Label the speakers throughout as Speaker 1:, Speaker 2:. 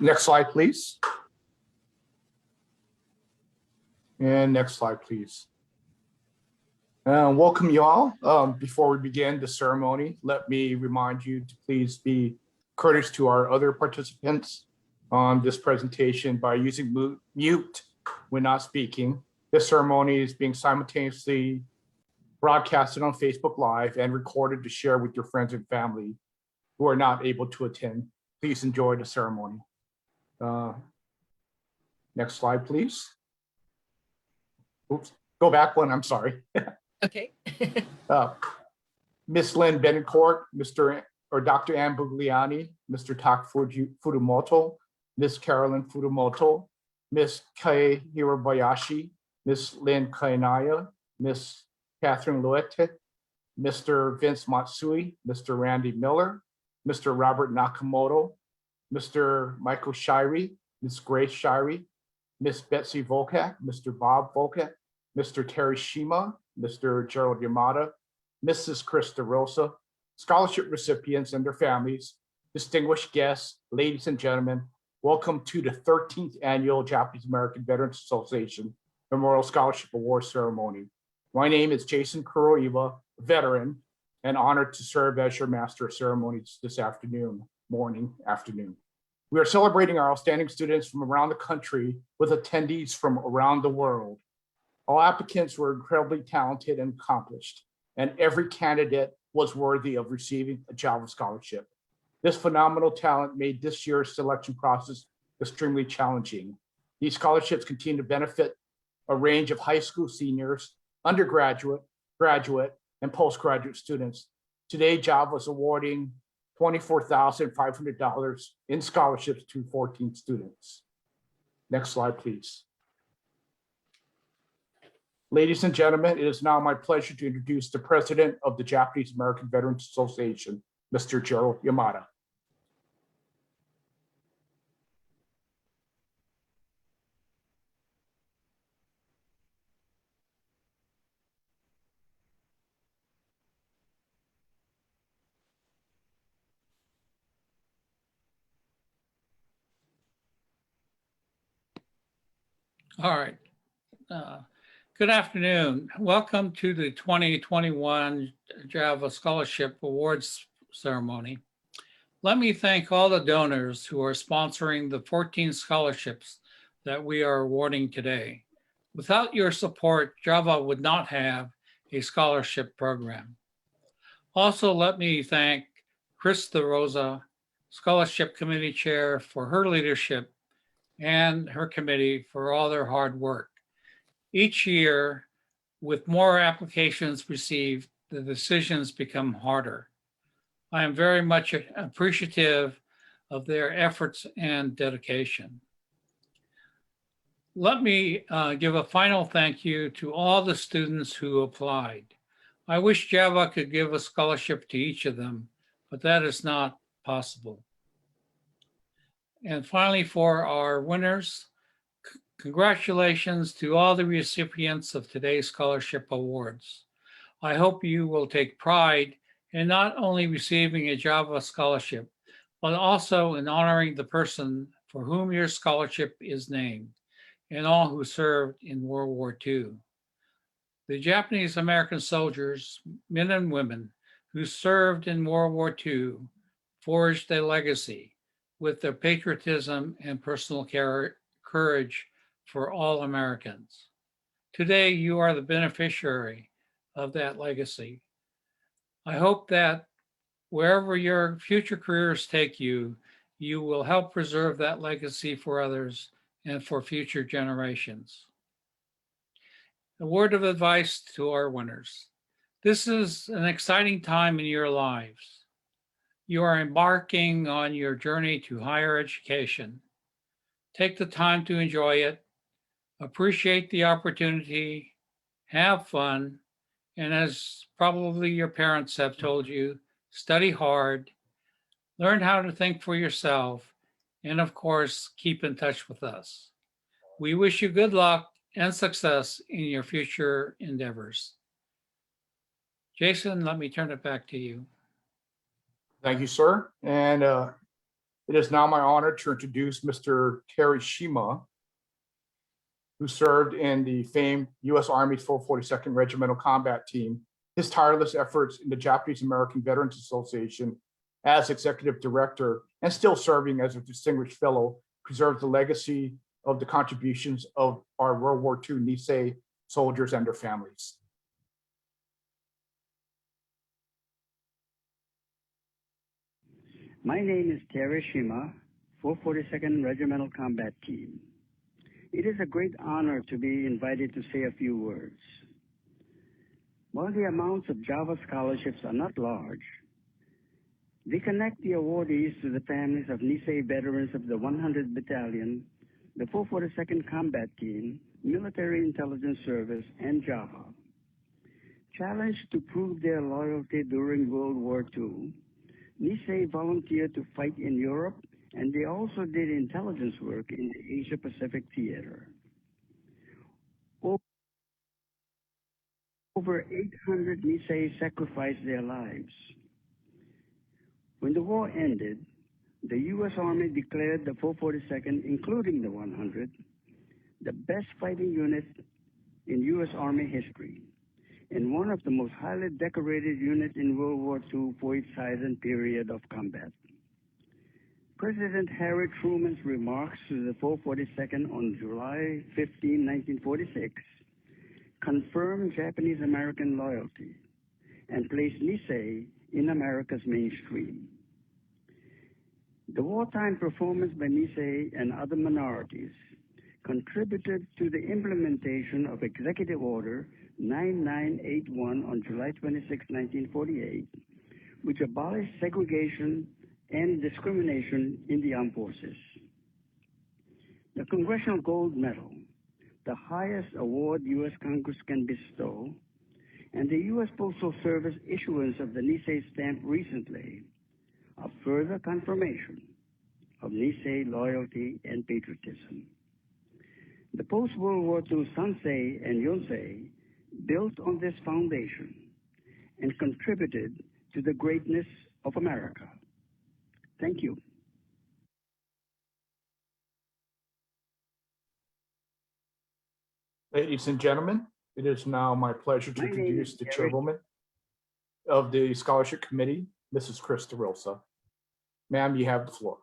Speaker 1: Next slide, please. And next slide, please. Welcome you all. Before we begin the ceremony, let me remind you to please be courteous to our other participants on this presentation by using mute when not speaking. This ceremony is being simultaneously broadcasted on Facebook Live and recorded to share with your friends and family who are not able to attend. Please enjoy the ceremony. Next slide, please. Oops, go back one, I'm sorry.
Speaker 2: Okay.
Speaker 1: Miss Lynn Benincourt, Dr. Ann Bugliani, Mr. Tak Furumoto, Miss Carolyn Furumoto, Miss Kei Hirabayashi, Miss Lynn Kainaya, Miss Catherine Luete, Mr. Vince Matsui, Mr. Randy Miller, Mr. Robert Nakamoto, Mr. Michael Shirey, Miss Grace Shirey, Miss Betsy Volkak, Mr. Bob Volkak, Mr. Terry Shima, Mr. Gerald Yamada, Mrs. Krista Rosa, scholarship recipients and their families, distinguished guests, ladies and gentlemen, welcome to the 13th Annual Japanese American Veterans Association Memorial Scholarship Award Ceremony. My name is Jason Kuroiwa, veteran, and honored to serve as your Master of Ceremonies this afternoon. We are celebrating our outstanding students from around the country with attendees from around the world. All applicants were incredibly talented and accomplished, and every candidate was worthy of receiving a JAVA scholarship. This phenomenal talent made this year's selection process extremely challenging. These scholarships continue to benefit a range of high school seniors, undergraduate, graduate, and postgraduate students. Today, JAVA is awarding $24,500 in scholarships to 14 students. Next slide, please. Ladies and gentlemen, it is now my pleasure to introduce the president of the Japanese American Veterans Association, Mr. Gerald Yamada.
Speaker 3: All right. Good afternoon. Welcome to the 2021 JAVA Scholarship Awards ceremony. Let me thank all the donors who are sponsoring the 14 scholarships that we are awarding today. Without your support, JAVA would not have a scholarship program. Also, let me thank Krista Rosa, Scholarship Committee Chair, for her leadership and her committee for all their hard work. Each year, with more applications received, the decisions become harder. I am very much appreciative of their efforts and dedication. Let me give a final thank you to all the students who applied. I wish JAVA could give a scholarship to each of them, but that is not possible. And finally, for our winners, congratulations to all the recipients of today's scholarship awards. I hope you will take pride in not only receiving a JAVA scholarship, but also in honoring the person for whom your scholarship is named and all who served in World War II. The Japanese American soldiers, men and women who served in World War II, forged a legacy with their patriotism and personal courage for all Americans. Today, you are the beneficiary of that legacy. I hope that wherever your future careers take you, you will help preserve that legacy for others and for future generations. A word of advice to our winners. This is an exciting time in your lives. You are embarking on your journey to higher education. Take the time to enjoy it. Appreciate the opportunity, have fun, and as probably your parents have told you, study hard, learn how to think for yourself, and of course, keep in touch with us. We wish you good luck and success in your future endeavors. Jason, let me turn it back to you.
Speaker 1: Thank you, sir. And It is now my honor to introduce Mr. Terishima, who served in the famed U.S. Army's 442nd Regimental Combat Team. His tireless efforts in the Japanese American Veterans Association as executive director and still serving as a distinguished fellow preserves the legacy of the contributions of our World War II Nisei soldiers and their families.
Speaker 2: My name is Terishima, 442nd Regimental Combat Team. It is a great honor to be invited to say a few words. While the amounts of Java scholarships are not large, they connect the awardees to the families of Nisei veterans of the 100th Battalion, the 442nd Combat Team, Military Intelligence Service, and Java. Challenged to prove their loyalty during World War II, Nisei volunteered to fight in Europe, and they also did intelligence work in the Asia-Pacific theater. Over 800 Nisei sacrificed their lives. When the war ended, the U.S. Army declared the 442nd, including the 100, the best fighting unit in U.S. Army history, and one of the most highly decorated units in World War II for its size and period of combat. President Harry Truman's remarks to the 442nd on July 15, 1946, confirmed Japanese-American loyalty and placed Nisei in America's mainstream. The wartime performance by Nisei and other minorities contributed to the implementation of Executive Order 9981 on July 26, 1948, which abolished segregation and discrimination in the armed forces. The Congressional Gold Medal, the highest award U.S. Congress can bestow, and the U.S. Postal Service issuance of the Nisei stamp recently, a further confirmation of Nisei loyalty and patriotism. The post-World War II Sansei and Yonsei built on this foundation and contributed to the greatness of America. Thank you.
Speaker 1: Ladies and gentlemen, it is now my pleasure to introduce the chairwoman of the Scholarship Committee, Mrs. Chris DeRosa. Ma'am, you have the floor.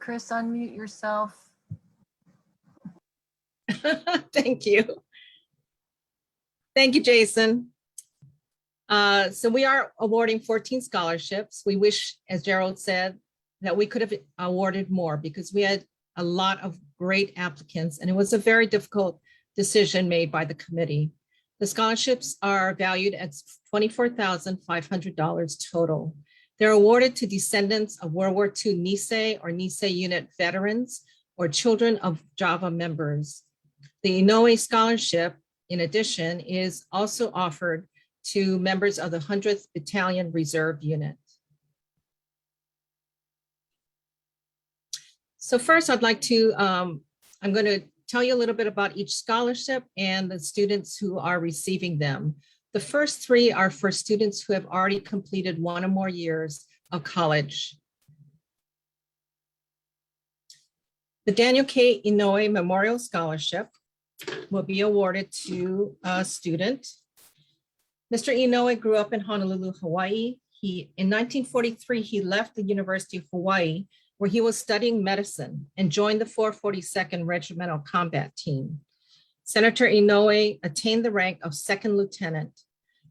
Speaker 4: Chris, unmute yourself.
Speaker 5: Thank you. Thank you, Jason. So we are awarding 14 scholarships. We wish, as Gerald said, that we could have awarded more because we had a lot of great applicants and it was a very difficult decision made by the committee. The scholarships are valued at $24,500 total. They're awarded to descendants of World War II Nisei or Nisei unit veterans or children of Java members. The Inoue Scholarship, in addition, is also offered to members of the 100th Battalion Reserve Unit. So first I'd like to, I'm going to tell you a little bit about each scholarship and the students who are receiving them. The first three are for students who have already completed 1 or more years of college. The Daniel K. Inoue Memorial Scholarship will be awarded to a student. Mr. Inoue grew up in Honolulu, Hawaii. In 1943, he left the University of Hawaii, where he was studying medicine and joined the 442nd Regimental Combat Team. Senator Inoue attained the rank of 2nd lieutenant.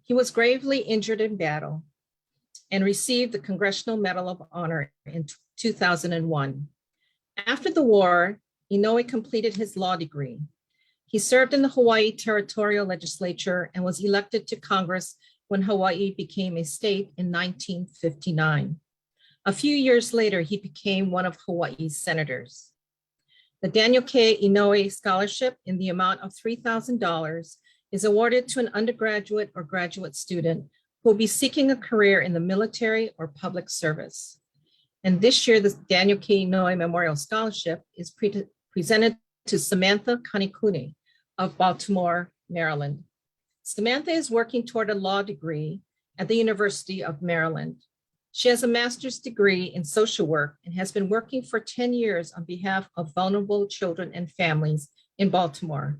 Speaker 5: He was gravely injured in battle and received the Congressional Medal of Honor in 2001. After the war, Inoue completed his law degree. He served in the Hawaii Territorial Legislature and was elected to Congress when Hawaii became a state in 1959. A few years later, he became one of Hawaii's senators. The Daniel K. Inoue Scholarship in the amount of $3,000 is awarded to an undergraduate or graduate student who will be seeking a career in the military or public service. And this year, the Daniel K. Inouye Memorial Scholarship is presented to Samantha Kanikuni of Baltimore, Maryland. Samantha is working toward a law degree at the University of Maryland. She has a master's degree in social work and has been working for 10 years on behalf of vulnerable children and families in Baltimore.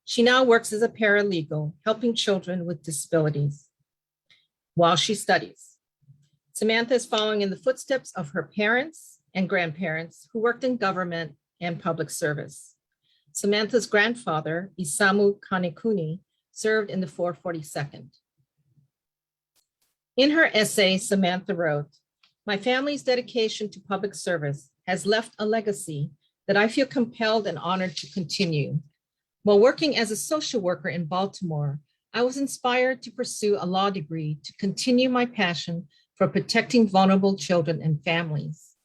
Speaker 5: She now works as a paralegal, helping children with disabilities while she studies. Samantha is following in the footsteps of her parents and grandparents who worked in government and public service. Samantha's grandfather, Isamu Kanikuni, served in the 442nd. In her essay, Samantha wrote, "My family's dedication to public service has left a legacy that I feel compelled and honored to continue. While working as a social worker in Baltimore, I was inspired to pursue a law degree to continue my passion for protecting vulnerable children and families.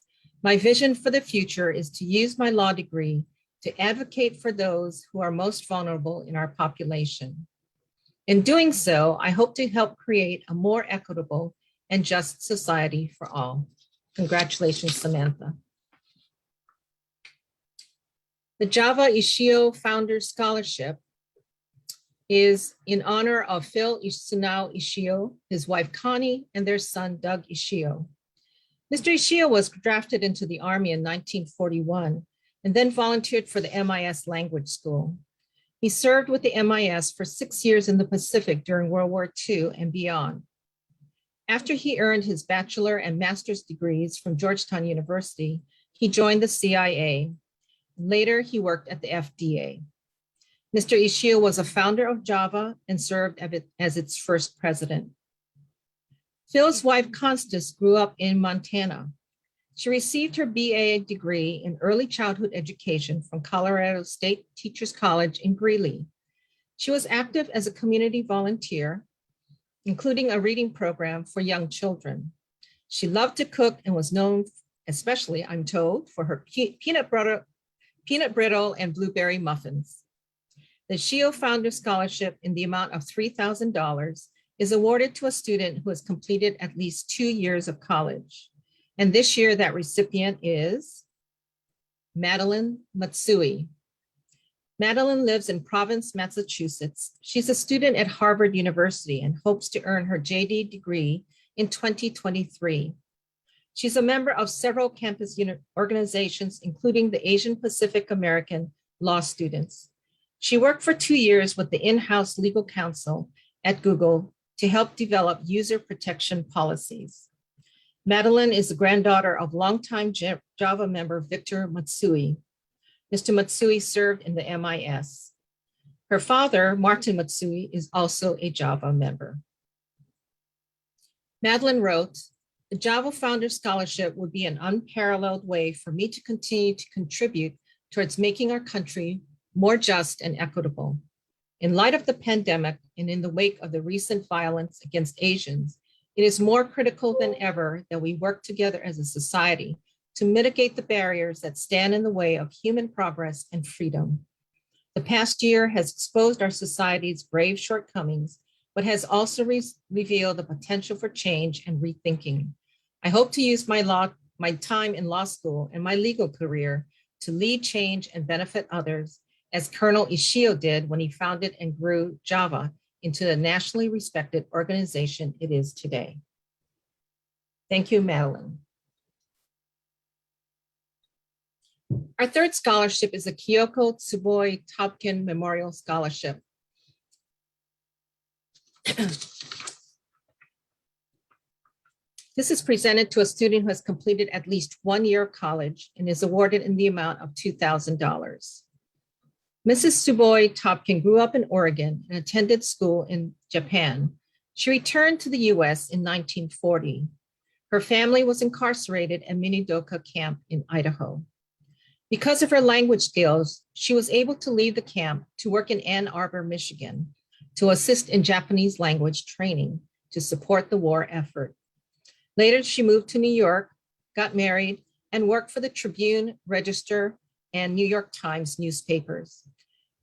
Speaker 5: My vision for the future is to use my law degree to advocate for those who are most vulnerable in our population. In doing so, I hope to help create a more equitable and just society for all." Congratulations, Samantha. The Java Ishio Founders Scholarship is in honor of Phil Isunao Ishio, his wife Connie, and their son Doug Ishio. Mr. Ishio was drafted into the Army in 1941 and then volunteered for the MIS language school. He served with the MIS for 6 years in the Pacific during World War II and beyond. After he earned his bachelor and master's degrees from Georgetown University, he joined the CIA. Later, he worked at the FDA. Mr. Ishio was a founder of Java and served as its first president. Phil's wife, Constance, grew up in Montana. She received her BA degree in early childhood education from Colorado State Teachers College in Greeley. She was active as a community volunteer, including a reading program for young children. She loved to cook and was known, especially, I'm told, for her peanut brittle and blueberry muffins. The Ishio Founder Scholarship in the amount of $3,000 is awarded to a student who has completed at least 2 years of college. And this year, that recipient is Madeline Matsui. Madeline lives in Providence, Massachusetts. She's a student at Harvard University and hopes to earn her JD degree in 2023. She's a member of several campus organizations, including the Asian Pacific American Law Students. She worked for 2 years with the in-house legal counsel at Google to help develop user protection policies. Madeline is the granddaughter of longtime Java member Victor Matsui. Mr. Matsui served in the MIS. Her father, Martin Matsui, is also a Java member. Madeline wrote, "The Java Founder Scholarship would be an unparalleled way for me to continue to contribute towards making our country more just and equitable. In light of the pandemic and in the wake of the recent violence against Asians, it is more critical than ever that we work together as a society to mitigate the barriers that stand in the way of human progress and freedom. The past year has exposed our society's grave shortcomings, but has also revealed the potential for change and rethinking. I hope to use my time in law school and my legal career to lead change and benefit others, as Colonel Ishio did when he founded and grew Java into the nationally respected organization it is today." Thank you, Madeline. Our third scholarship is the Kyoko Tsuboi Topkin Memorial Scholarship. This is presented to a student who has completed at least 1 year of college and is awarded in the amount of $2,000. Mrs. Tsuboi Topkin grew up in Oregon and attended school in Japan. She returned to the US in 1940. Her family was incarcerated at Minidoka Camp in Idaho. Because of her language skills, she was able to leave the camp to work in Ann Arbor, Michigan, to assist in Japanese language training to support the war effort. Later, she moved to New York, got married, and worked for the Tribune, Register, and New York Times newspapers.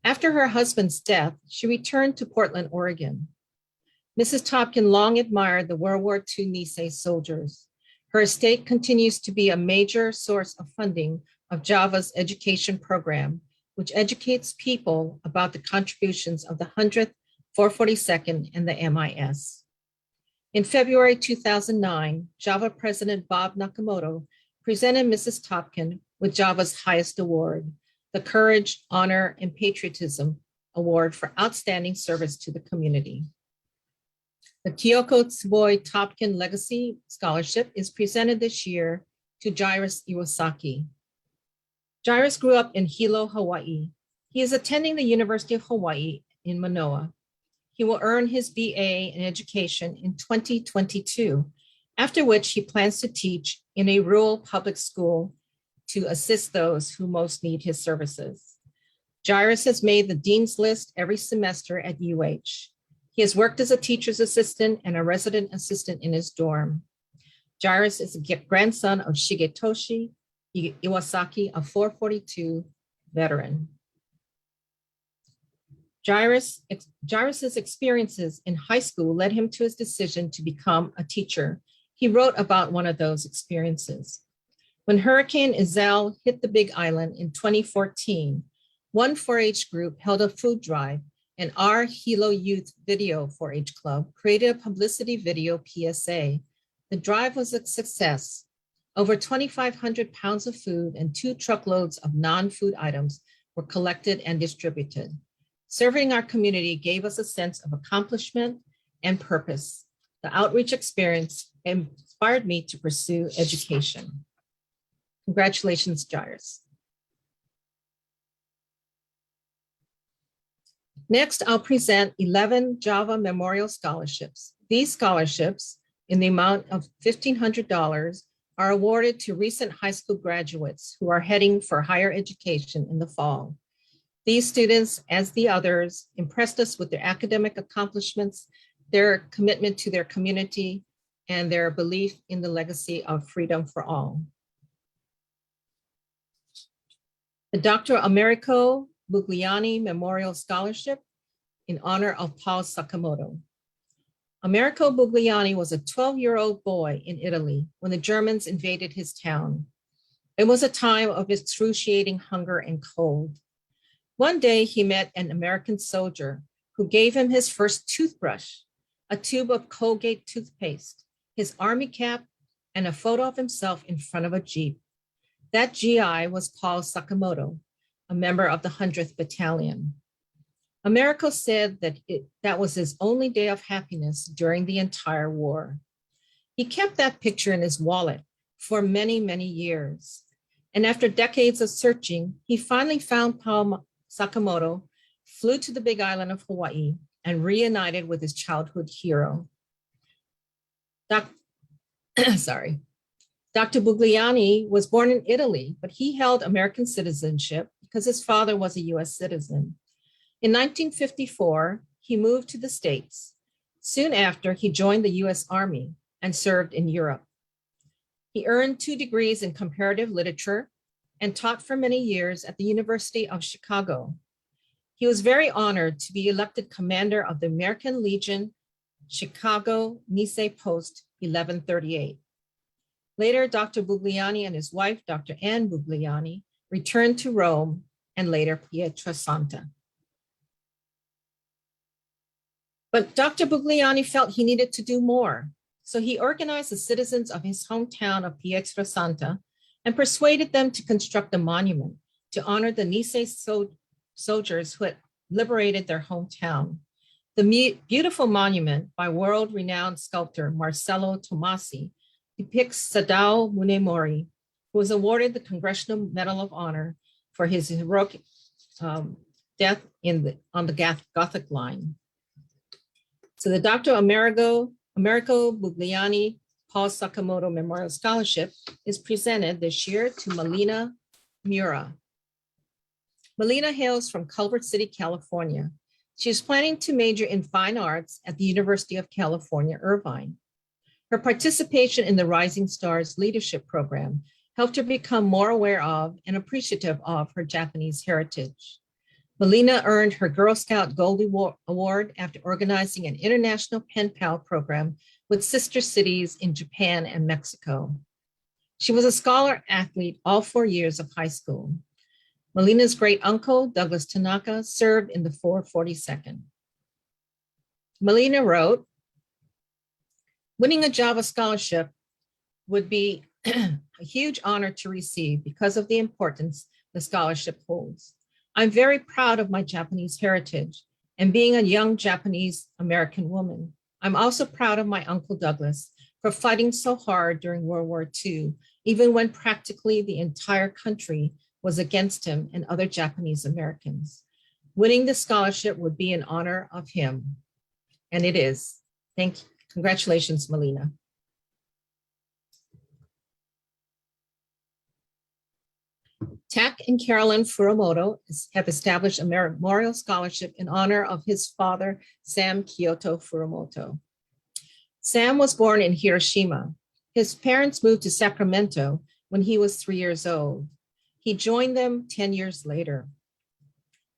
Speaker 5: After her husband's death, she returned to Portland, Oregon. Mrs. Topkin long admired the World War II Nisei soldiers. Her estate continues to be a major source of funding of Java's education program, which educates people about the contributions of the 100th, 442nd, and the MIS. In February 2009, Java President Bob Nakamoto presented Mrs. Topkin with Java's highest award, the Courage, Honor, and Patriotism Award for Outstanding Service to the Community. The Kyoko Tsuboi Topkin Legacy Scholarship is presented this year to Jairus Iwasaki. Jairus grew up in Hilo, Hawaii. He is attending the University of Hawaii in Manoa. He will earn his BA in education in 2022, after which he plans to teach in a rural public school to assist those who most need his services. Jairus has made the dean's list every semester at UH. He has worked as a teacher's assistant and a resident assistant in his dorm. Jairus is a grandson of Shigetoshi Iwasaki, a 442 veteran. Jairus's experiences in high school led him to his decision to become a teacher. He wrote about one of those experiences. When Hurricane Iselle hit the Big Island in 2014, one 4-H group held a food drive, and our Hilo Youth Video 4-H Club created a publicity video PSA. The drive was a success. Over 2,500 pounds of food and 2 truckloads of non-food items were collected and distributed. Serving our community gave us a sense of accomplishment and purpose. The outreach experience inspired me to pursue education. Congratulations, Jairus. Next, I'll present 11 Java Memorial Scholarships. These scholarships, in the amount of $1,500, are awarded to recent high school graduates who are heading for higher education in the fall. These students, as the others, impressed us with their academic accomplishments, their commitment to their community, and their belief in the legacy of freedom for all. The Dr. Americo Bugliani Memorial Scholarship in honor of Paul Sakamoto. Americo Bugliani was a 12-year-old boy in Italy when the Germans invaded his town. It was a time of excruciating hunger and cold. One day he met an American soldier who gave him his first toothbrush, a tube of Colgate toothpaste, his army cap, and a photo of himself in front of a Jeep. That GI was Paul Sakamoto, a member of the 100th Battalion. Americo said that that was his only day of happiness during the entire war. He kept that picture in his wallet for many, many years. And after decades of searching, he finally found Paul Sakamoto, flew to the Big Island of Hawaii, and reunited with his childhood hero. Dr. Bugliani was born in Italy, but he held American citizenship because his father was a US citizen. In 1954, he moved to the States. Soon after, he joined the US Army and served in Europe. He earned 2 degrees in comparative literature and taught for many years at the University of Chicago. He was very honored to be elected commander of the American Legion Chicago Nisei Post 1138. Later, Dr. Bugliani and his wife, Dr. Ann Bugliani, returned to Rome and later Pietrasanta. But Dr. Bugliani felt he needed to do more. So he organized the citizens of his hometown of Pietrasanta and persuaded them to construct a monument to honor the Nisei soldiers who had liberated their hometown. The beautiful monument by world-renowned sculptor Marcello Tomasi depicts Sadao Munemori, who was awarded the Congressional Medal of Honor for his heroic death on the Gothic line. So the Dr. Americo Bugliani Paul Sakamoto Memorial Scholarship is presented this year to Melina Mura. Melina hails from Culver City, California. She is planning to major in fine arts at the University of California, Irvine. Her participation in the Rising Stars Leadership Program helped her become more aware of and appreciative of her Japanese heritage. Melina earned her Girl Scout Gold Award after organizing an international pen pal program with sister cities in Japan and Mexico. She was a scholar athlete all 4 years of high school. Melina's great uncle, Douglas Tanaka, served in the 442nd. Melina wrote, winning a Java scholarship would be a huge honor to receive because of the importance the scholarship holds. I'm very proud of my Japanese heritage and being a young Japanese American woman. I'm also proud of my uncle Douglas for fighting so hard during World War II, even when practically the entire country was against him and other Japanese Americans. Winning the scholarship would be in honor of him, and it is. Congratulations, Melina. Tak and Carolyn Furumoto have established a memorial scholarship in honor of his father, Sam Kyoto Furumoto. Sam was born in Hiroshima. His parents moved to Sacramento when he was 3 years old. He joined them 10 years later.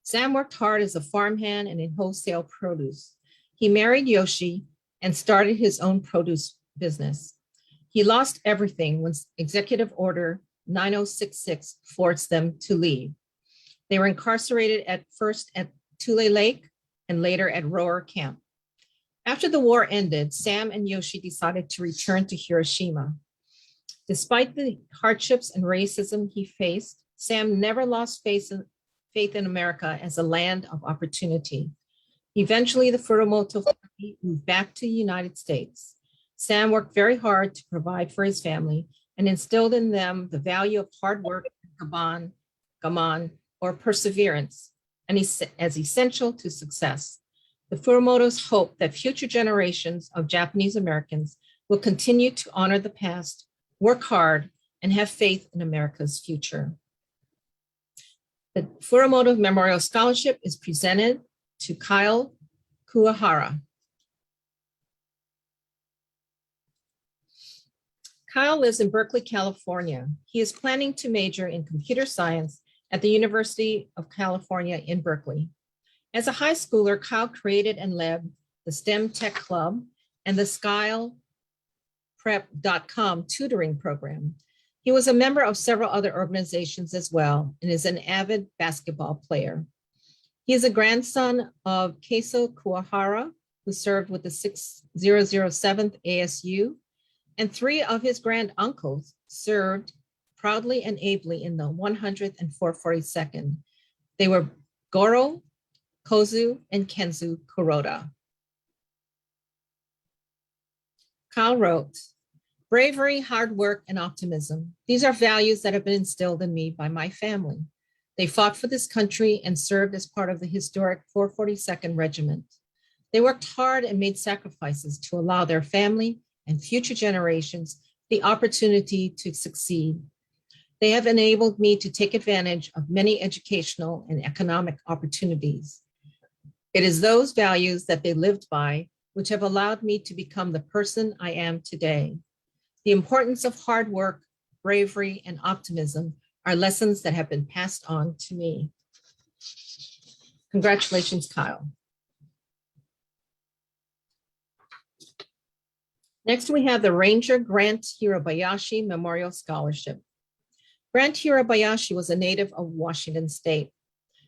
Speaker 5: Sam worked hard as a farmhand and in wholesale produce. He married Yoshi and started his own produce business. He lost everything when Executive Order 9066 forced them to leave. They were incarcerated at first at Tule Lake and later at Rower Camp. After the war ended, Sam and Yoshi decided to return to Hiroshima. Despite the hardships and racism he faced, Sam never lost faith in America as a land of opportunity. Eventually, the Furumoto family moved back to the United States. Sam worked very hard to provide for his family and instilled in them the value of hard work, gaman, or perseverance, and as essential to success. The Furumotos hope that future generations of Japanese Americans will continue to honor the past, work hard, and have faith in America's future. The Furumoto Memorial Scholarship is presented to Kyle Kuwahara. Kyle lives in Berkeley, California. He is planning to major in computer science at the University of California in Berkeley. As a high schooler, Kyle created and led the STEM Tech Club and the SkylePrep.com tutoring program. He was a member of several other organizations as well and is an avid basketball player. He is a grandson of Keso Kuwahara, who served with the 6007th ASU, and 3 of his grand uncles served proudly and ably in the 100th and 442nd. They were Goro, Kozu, and Kenzu Kuroda. Kyle wrote, bravery, hard work, and optimism. These are values that have been instilled in me by my family. They fought for this country and served as part of the historic 442nd Regiment. They worked hard and made sacrifices to allow their family and future generations the opportunity to succeed. They have enabled me to take advantage of many educational and economic opportunities. It is those values that they lived by which have allowed me to become the person I am today. The importance of hard work, bravery, and optimism are lessons that have been passed on to me. Congratulations, Kyle. Next, we have the Ranger Grant Hirabayashi Memorial Scholarship. Grant Hirabayashi was a native of Washington State.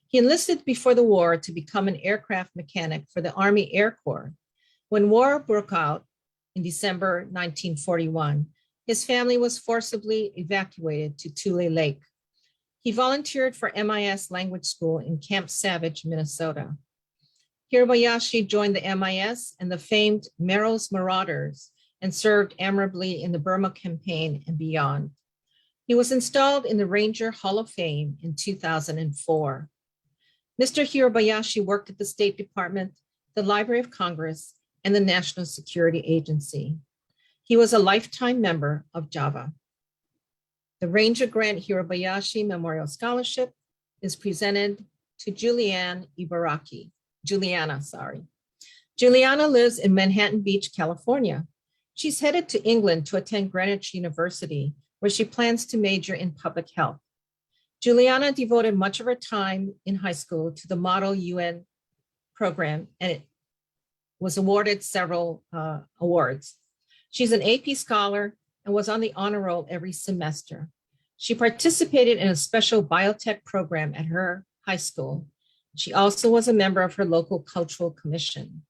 Speaker 5: He enlisted before the war to become an aircraft mechanic for the Army Air Corps. When war broke out in December 1941, his family was forcibly evacuated to Tule Lake. He volunteered for MIS Language School in Camp Savage, Minnesota. Hirabayashi joined the MIS and the famed Merrill's Marauders and served admirably in the Burma campaign and beyond. He was installed in the Ranger Hall of Fame in 2004. Mr. Hirabayashi worked at the State Department, the Library of Congress, and the National Security Agency. He was a lifetime member of Java. The Ranger Grant Hirabayashi Memorial Scholarship is presented to Juliana. Juliana lives in Manhattan Beach, California. She's headed to England to attend Greenwich University, where she plans to major in public health. Juliana devoted much of her time in high school to the Model UN program and it was awarded several awards. She's an AP scholar and was on the honor roll every semester. She participated in a special biotech program at her high school. She also was a member of her local cultural commission.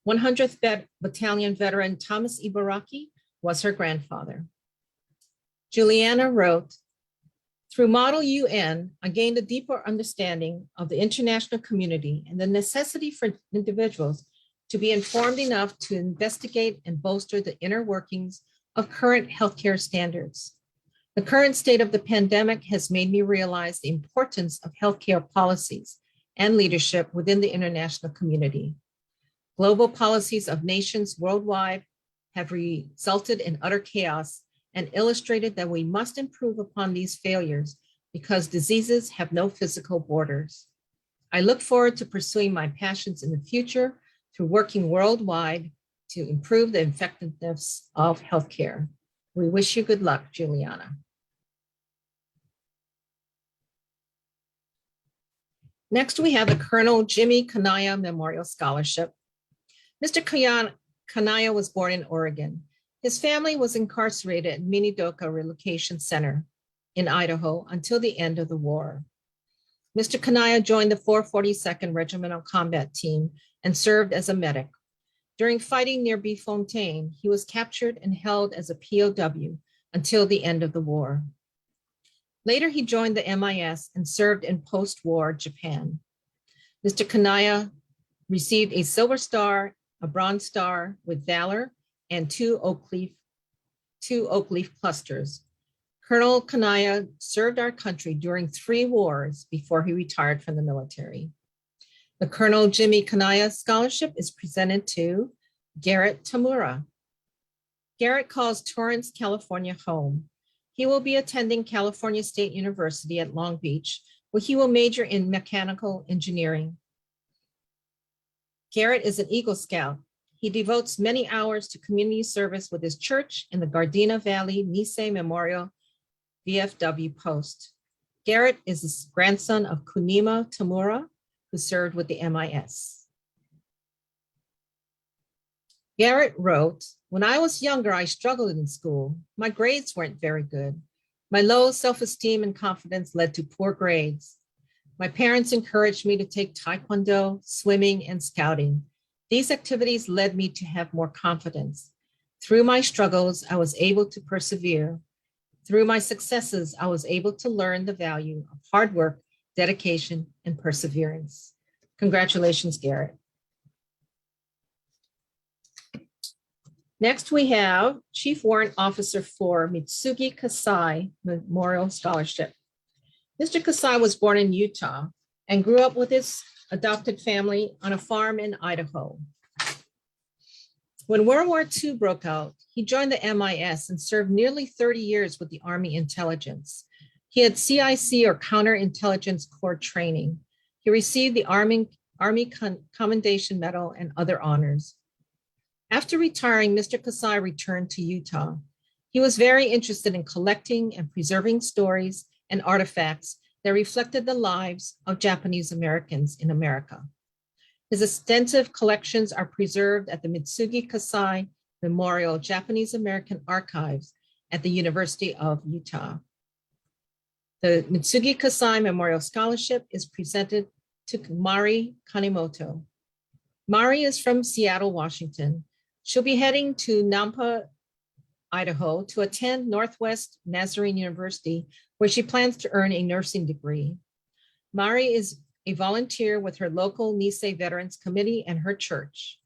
Speaker 5: 100th Battalion veteran Thomas Ibaraki was her grandfather. Juliana wrote, "Through Model UN, I gained a deeper understanding of the international community and the necessity for individuals to be informed enough to investigate and bolster the inner workings of current healthcare standards. The current state of the pandemic has made me realize the importance of healthcare policies and leadership within the international community. Global policies of nations worldwide have resulted in utter chaos and illustrated that we must improve upon these failures because diseases have no physical borders. I look forward to pursuing my passions in the future through working worldwide to improve the effectiveness of healthcare. We wish you good luck, Juliana." Next, we have the Colonel Jimmy Kanaya Memorial Scholarship. Mr. Kanaya was born in Oregon. His family was incarcerated at Minidoka Relocation Center in Idaho until the end of the war. Mr. Kanaya joined the 442nd Regimental Combat Team and served as a medic. During fighting near Bifontaine, he was captured and held as a POW until the end of the war. Later, he joined the MIS and served in post-war Japan. Mr. Kanaya received a Silver Star, a Bronze Star with Valor, and two oak leaf clusters. Colonel Kanaya served our country during 3 wars before he retired from the military. The Colonel Jimmy Kanaya Scholarship is presented to Garrett Tamura. Garrett calls Torrance, California home. He will be attending California State University at Long Beach, where he will major in mechanical engineering. Garrett is an Eagle Scout. He devotes many hours to community service with his church in the Gardena Valley Nisei Memorial VFW post. Garrett is the grandson of Kunima Tamura, who served with the MIS. Garrett wrote, "When I was younger, I struggled in school. My grades weren't very good. My low self-esteem and confidence led to poor grades. My parents encouraged me to take Taekwondo, swimming, and scouting. These activities led me to have more confidence. Through my struggles, I was able to persevere. Through my successes, I was able to learn the value of hard work, dedication, and perseverance." Congratulations, Garrett. Next, we have Chief Warrant Officer for Mitsugi Kasai Memorial Scholarship. Mr. Kasai was born in Utah and grew up with his adopted family on a farm in Idaho. When World War II broke out, he joined the MIS and served nearly 30 years with the Army Intelligence. He had CIC or Counterintelligence Corps training. He received the Army Commendation Medal and other honors. After retiring, Mr. Kasai returned to Utah. He was very interested in collecting and preserving stories and artifacts that reflected the lives of Japanese Americans in America. His extensive collections are preserved at the Mitsugi Kasai Memorial Japanese American Archives at the University of Utah. The Mitsugi Kasai Memorial Scholarship is presented to Mari Kanemoto. Mari is from Seattle, Washington. She'll be heading to Nampa, Idaho to attend Northwest Nazarene University, where she plans to earn a nursing degree. Mari is a volunteer with her local Nisei Veterans Committee and her church.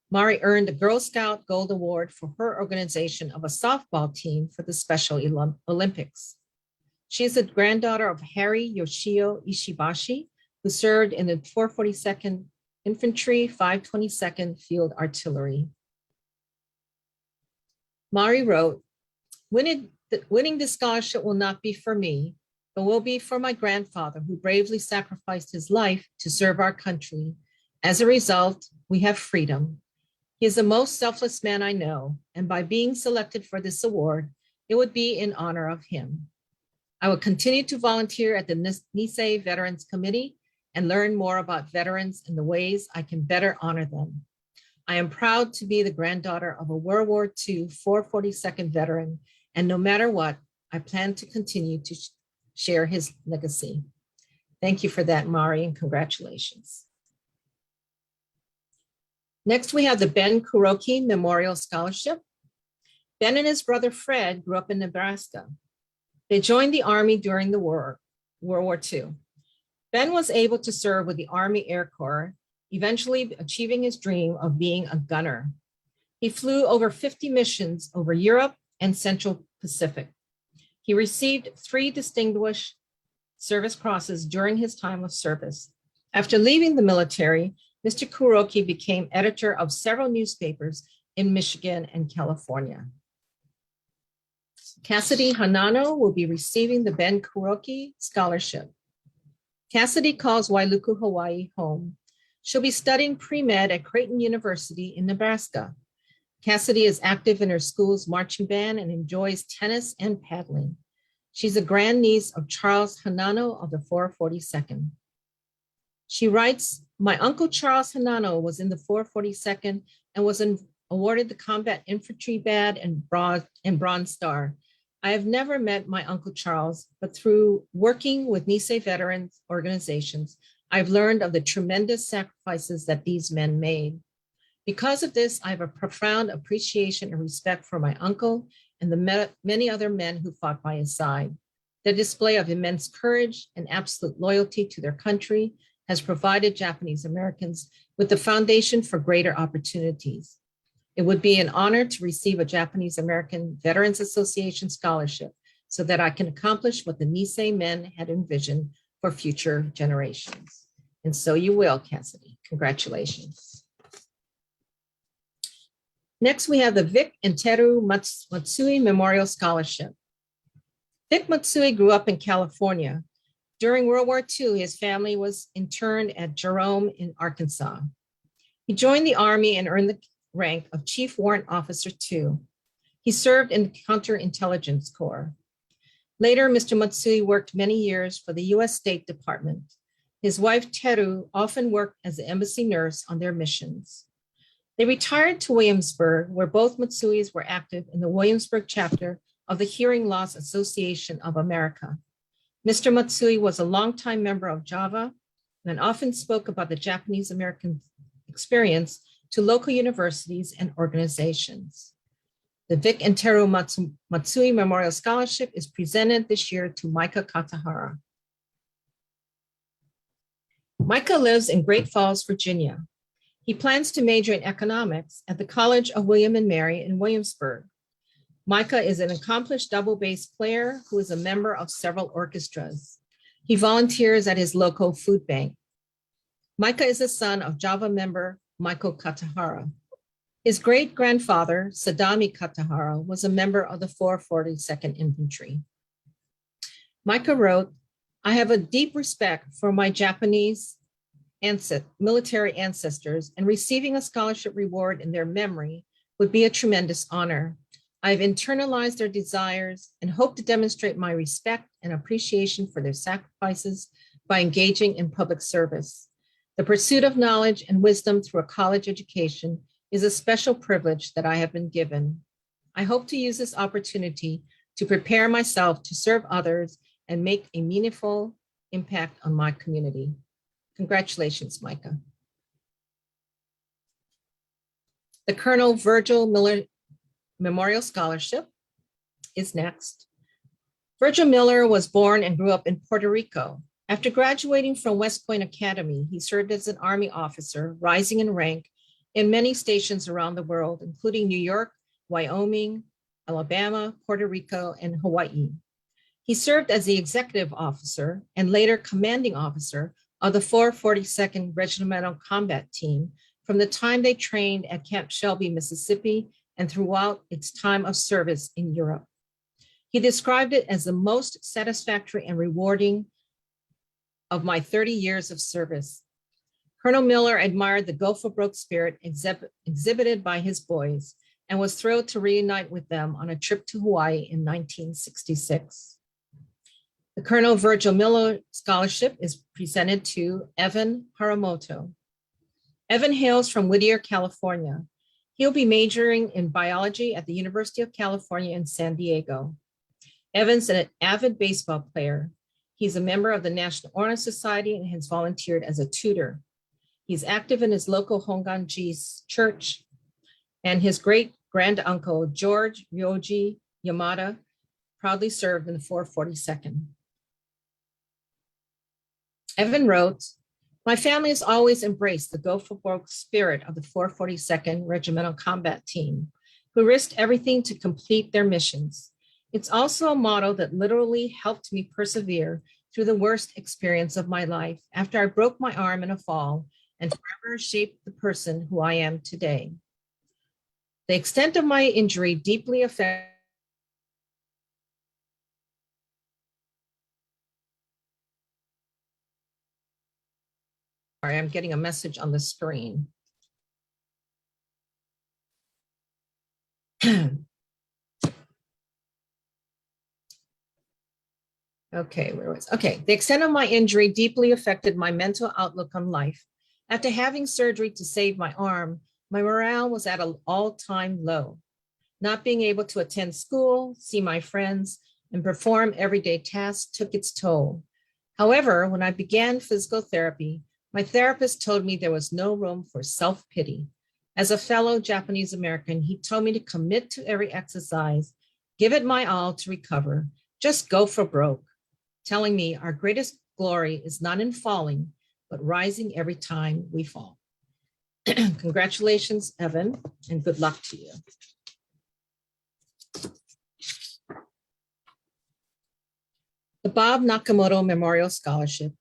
Speaker 5: Mari earned a Girl Scout Gold Award for her organization of a softball team for the Special Olympics. She is the granddaughter of Harry Yoshio Ishibashi, who served in the 442nd Infantry, 522nd Field Artillery. Mari wrote, winning this scholarship will not be for me, but will be for my grandfather who bravely sacrificed his life to serve our country. As a result, we have freedom. He is the most selfless man I know, and by being selected for this award, it would be in honor of him. I will continue to volunteer at the Nisei Veterans Committee and learn more about veterans and the ways I can better honor them. I am proud to be the granddaughter of a World War II 442nd veteran, and no matter what, I plan to continue to share his legacy. Thank you for that, Mari, and congratulations. Next, we have the Ben Kuroki Memorial Scholarship. Ben and his brother Fred grew up in Nebraska. They joined the Army during the World War II. Ben was able to serve with the Army Air Corps, eventually achieving his dream of being a gunner. He flew over 50 missions over Europe and Central Pacific. He received 3 Distinguished Service Crosses during his time of service. After leaving the military, Mr. Kuroki became editor of several newspapers in Michigan and California. Cassidy Hanano will be receiving the Ben Kuroki Scholarship. Cassidy calls Wailuku, Hawaii home. She'll be studying pre-med at Creighton University in Nebraska. Cassidy is active in her school's marching band and enjoys tennis and paddling. She's a grandniece of Charles Hanano of the 442nd. She writes, my uncle Charles Hanano was in the 442nd and was awarded the Combat Infantry Badge and Bronze Star. I have never met my Uncle Charles, but through working with Nisei veterans organizations, I've learned of the tremendous sacrifices that these men made. Because of this, I have a profound appreciation and respect for my uncle and the many other men who fought by his side. Their display of immense courage and absolute loyalty to their country has provided Japanese Americans with the foundation for greater opportunities. It would be an honor to receive a Japanese American Veterans Association scholarship so that I can accomplish what the Nisei men had envisioned for future generations. And so you will, Cassidy. Congratulations. Next, we have the Vic and Teru Matsui Memorial Scholarship. Vic Matsui grew up in California. During World War II, his family was interned at Jerome in Arkansas. He joined the Army and earned the rank of Chief Warrant Officer II. He served in the Counterintelligence Corps. Later, Mr. Matsui worked many years for the US State Department. His wife, Teru, often worked as an embassy nurse on their missions. They retired to Williamsburg, where both Matsuis were active in the Williamsburg chapter of the Hearing Loss Association of America. Mr. Matsui was a longtime member of JAVA and often spoke about the Japanese American experience to local universities and organizations. The Vic and Teru Matsui Memorial Scholarship is presented this year to Micah Katahara. Micah lives in Great Falls, Virginia. He plans to major in economics at the College of William and Mary in Williamsburg. Micah is an accomplished double bass player who is a member of several orchestras. He volunteers at his local food bank. Micah is the son of Java member Michael Katahara. His great-grandfather, Sadami Katahara, was a member of the 442nd Infantry. Micah wrote, I have a deep respect for my Japanese military ancestors, and receiving a scholarship reward in their memory would be a tremendous honor. I've internalized their desires and hope to demonstrate my respect and appreciation for their sacrifices by engaging in public service. The pursuit of knowledge and wisdom through a college education is a special privilege that I have been given. I hope to use this opportunity to prepare myself to serve others and make a meaningful impact on my community. Congratulations, Micah. The Colonel Virgil Miller Memorial Scholarship is next. Virgil Miller was born and grew up in Puerto Rico. After graduating from West Point Academy, he served as an Army officer, rising in rank in many stations around the world, including New York, Wyoming, Alabama, Puerto Rico, and Hawaii. He served as the executive officer and later commanding officer of the 442nd Regimental Combat Team from the time they trained at Camp Shelby, Mississippi, and throughout its time of service in Europe. He described it as the most satisfactory and rewarding of my 30 years of service. Colonel Miller admired the go for broke spirit exhibited by his boys and was thrilled to reunite with them on a trip to Hawaii in 1966. The Colonel Virgil Miller Scholarship is presented to Evan Haramoto. Evan hails from Whittier, California. He'll be majoring in biology at the University of California in San Diego. Evan's an avid baseball player. He's a member of the National Honor Society and has volunteered as a tutor. He's active in his local Honganji church, and his great-grand-uncle, George Ryoji Yamada, proudly served in the 442nd. Evan wrote, "My family has always embraced the go for broke spirit of the 442nd Regimental Combat Team, who risked everything to complete their missions. It's also a motto that literally helped me persevere through the worst experience of my life after I broke my arm in a fall and forever shaped the person who I am today. The extent of my injury deeply affected Sorry, I'm getting a message on the screen. Okay, where was, okay. The extent of my injury deeply affected my mental outlook on life. After having surgery to save my arm, my morale was at an all-time low. Not being able to attend school, see my friends, and perform everyday tasks took its toll. However, when I began physical therapy, my therapist told me there was no room for self-pity. As a fellow Japanese American, he told me to commit to every exercise, give it my all to recover, just go for broke, telling me our greatest glory is not in falling, but rising every time we fall. Congratulations, Evan, and good luck to you. The Bob Nakamoto Memorial Scholarship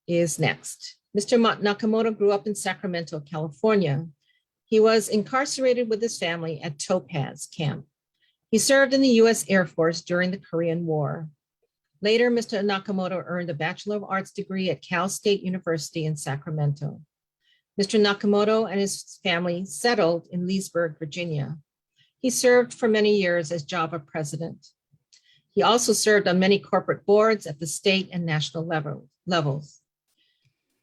Speaker 5: is next. Mr. Nakamoto grew up in Sacramento, California. He was incarcerated with his family at Topaz Camp. He served in the U.S. Air Force during the Korean War. Later, Mr. Nakamoto earned a Bachelor of Arts degree at Cal State University in Sacramento. Mr. Nakamoto and his family settled in Leesburg, Virginia. He served for many years as Java president. He also served on many corporate boards at the state and national levels.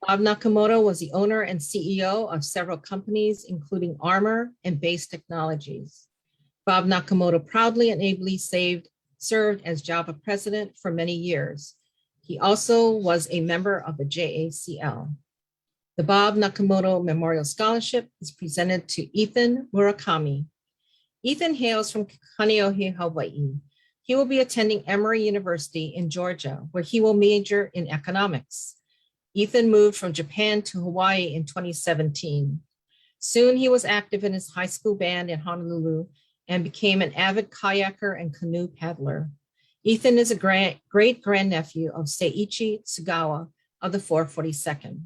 Speaker 5: Bob Nakamoto was the owner and CEO of several companies, including Armor and Base Technologies. Bob Nakamoto proudly and ably served as Java president for many years. He also was a member of the JACL. The Bob Nakamoto Memorial Scholarship is presented to Ethan Murakami. Ethan hails from Kaneohe, Hawaii. He will be attending Emory University in Georgia, where he will major in economics. Ethan moved from Japan to Hawaii in 2017. Soon he was active in his high school band in Honolulu and became an avid kayaker and canoe paddler. Ethan is a great grandnephew of Seiichi Tsugawa of the 442nd.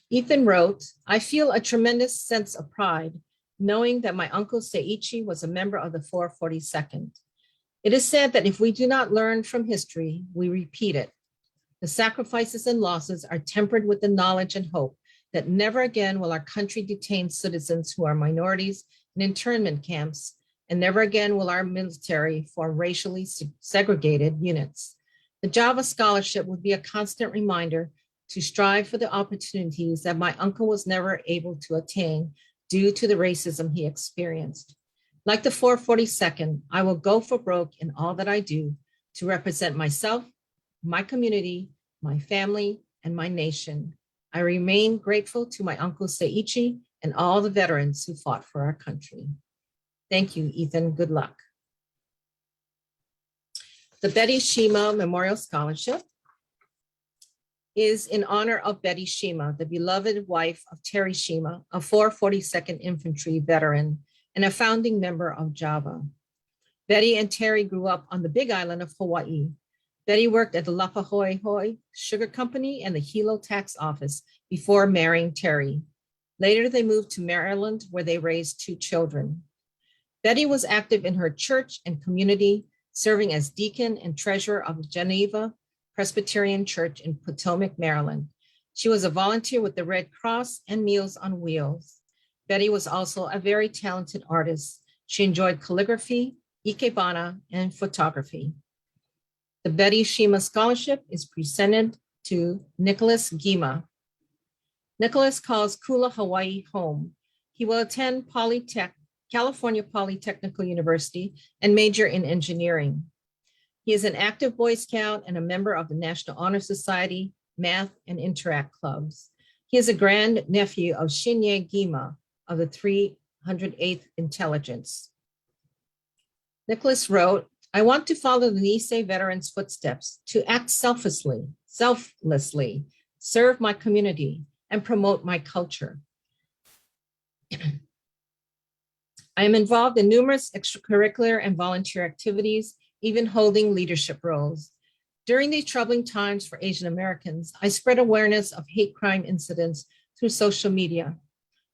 Speaker 5: Ethan wrote, "I feel a tremendous sense of pride knowing that my uncle Seiichi was a member of the 442nd. It is said that if we do not learn from history, we repeat it. The sacrifices and losses are tempered with the knowledge and hope that never again will our country detain citizens who are minorities in internment camps, and never again will our military form racially segregated units. The Java Scholarship would be a constant reminder to strive for the opportunities that my uncle was never able to attain due to the racism he experienced. Like the 442nd, I will go for broke in all that I do to represent myself, my community, my family, and my nation. I remain grateful to my uncle Seiichi and all the veterans who fought for our country." Thank you, Ethan. Good luck. The Betty Shima Memorial Scholarship is in honor of Betty Shima, the beloved wife of Terry Shima, a 442nd Infantry veteran and a founding member of Java. Betty and Terry grew up on the Big Island of Hawaii. Betty worked at the Lapahoehoe Sugar Company and the Hilo Tax Office before marrying Terry. Later, they moved to Maryland, where they raised 2 children. Betty was active in her church and community, serving as deacon and treasurer of Geneva Presbyterian Church in Potomac, Maryland. She was a volunteer with the Red Cross and Meals on Wheels. Betty was also a very talented artist. She enjoyed calligraphy, ikebana, and photography. The Betty Shima Scholarship is presented to Nicholas Gima. Nicholas calls Kula, Hawaii home. He will attend California Polytechnical University and major in engineering. He is an active Boy Scout and a member of the National Honor Society, Math, and Interact clubs. He is a grandnephew of Shinye Gima of the 308th Intelligence. Nicholas wrote, I want to follow the Nisei veterans' footsteps, to act selflessly, serve my community, and promote my culture. I am involved in numerous extracurricular and volunteer activities, even holding leadership roles. During these troubling times for Asian Americans, I spread awareness of hate crime incidents through social media.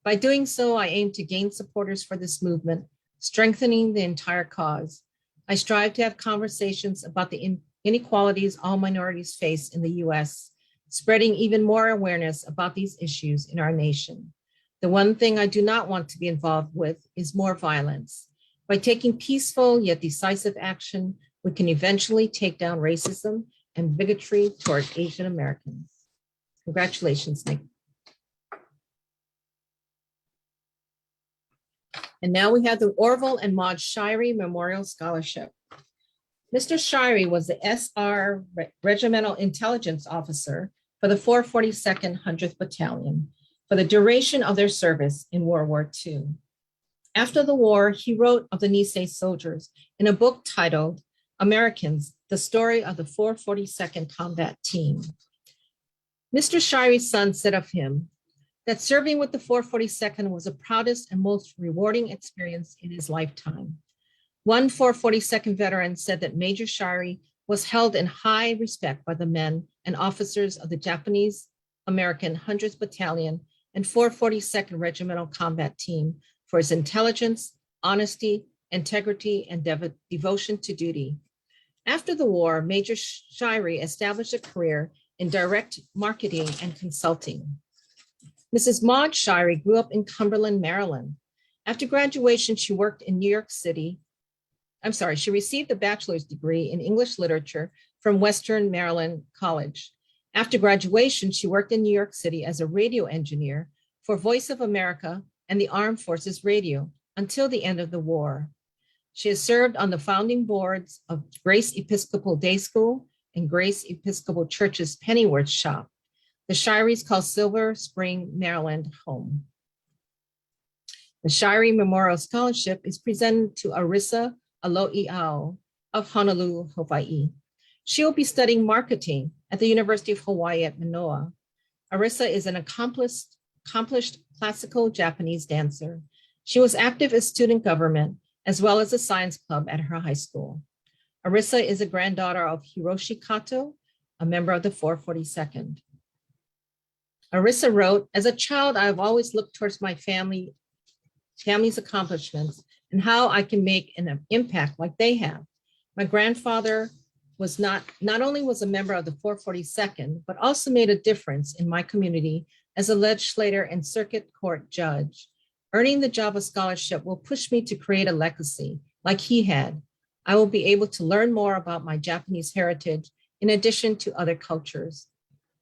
Speaker 5: By doing so, I aim to gain supporters for this movement, strengthening the entire cause. I strive to have conversations about the inequalities all minorities face in the US, spreading even more awareness about these issues in our nation. The one thing I do not want to be involved with is more violence. By taking peaceful yet decisive action, we can eventually take down racism and bigotry toward Asian Americans. Congratulations, Nick. And now we have the Orville and Maud Shirey Memorial Scholarship. Mr. Shirey was the SR Regimental Intelligence Officer for the 442nd 100th Battalion for the duration of their service in World War II. After the war, he wrote of the Nisei soldiers in a book titled Americans, the Story of the 442nd Combat Team. Mr. Shirey's son said of him that serving with the 442nd was the proudest and most rewarding experience in his lifetime. One 442nd veteran said that Major Shirey was held in high respect by the men and officers of the Japanese American 100th Battalion and 442nd Regimental Combat Team for his intelligence, honesty, integrity, and devotion to duty. After the war, Major Shirey established a career in direct marketing and consulting. Mrs. Maud Shirey grew up in Cumberland, Maryland. After graduation, she worked in New York City. She received a bachelor's degree in English literature from Western Maryland College. After graduation, she worked in New York City as a radio engineer for Voice of America and the Armed Forces Radio until the end of the war. She has served on the founding boards of Grace Episcopal Day School and Grace Episcopal Church's Pennyworth Shop. The Shireys call Silver Spring, Maryland home. The Shirey Memorial Scholarship is presented to Arissa Aloiao of Honolulu, Hawaii. She will be studying marketing at the University of Hawaii at Manoa. Arissa is an accomplished classical Japanese dancer. She was active in student government as well as a science club at her high school. Arissa is a granddaughter of Hiroshi Kato, a member of the 442nd. Arissa wrote, as a child, I have always looked towards my family's accomplishments and how I can make an impact like they have. My grandfather was not only was a member of the 442nd, but also made a difference in my community as a legislator and circuit court judge. Earning the Java Scholarship will push me to create a legacy like he had. I will be able to learn more about my Japanese heritage in addition to other cultures.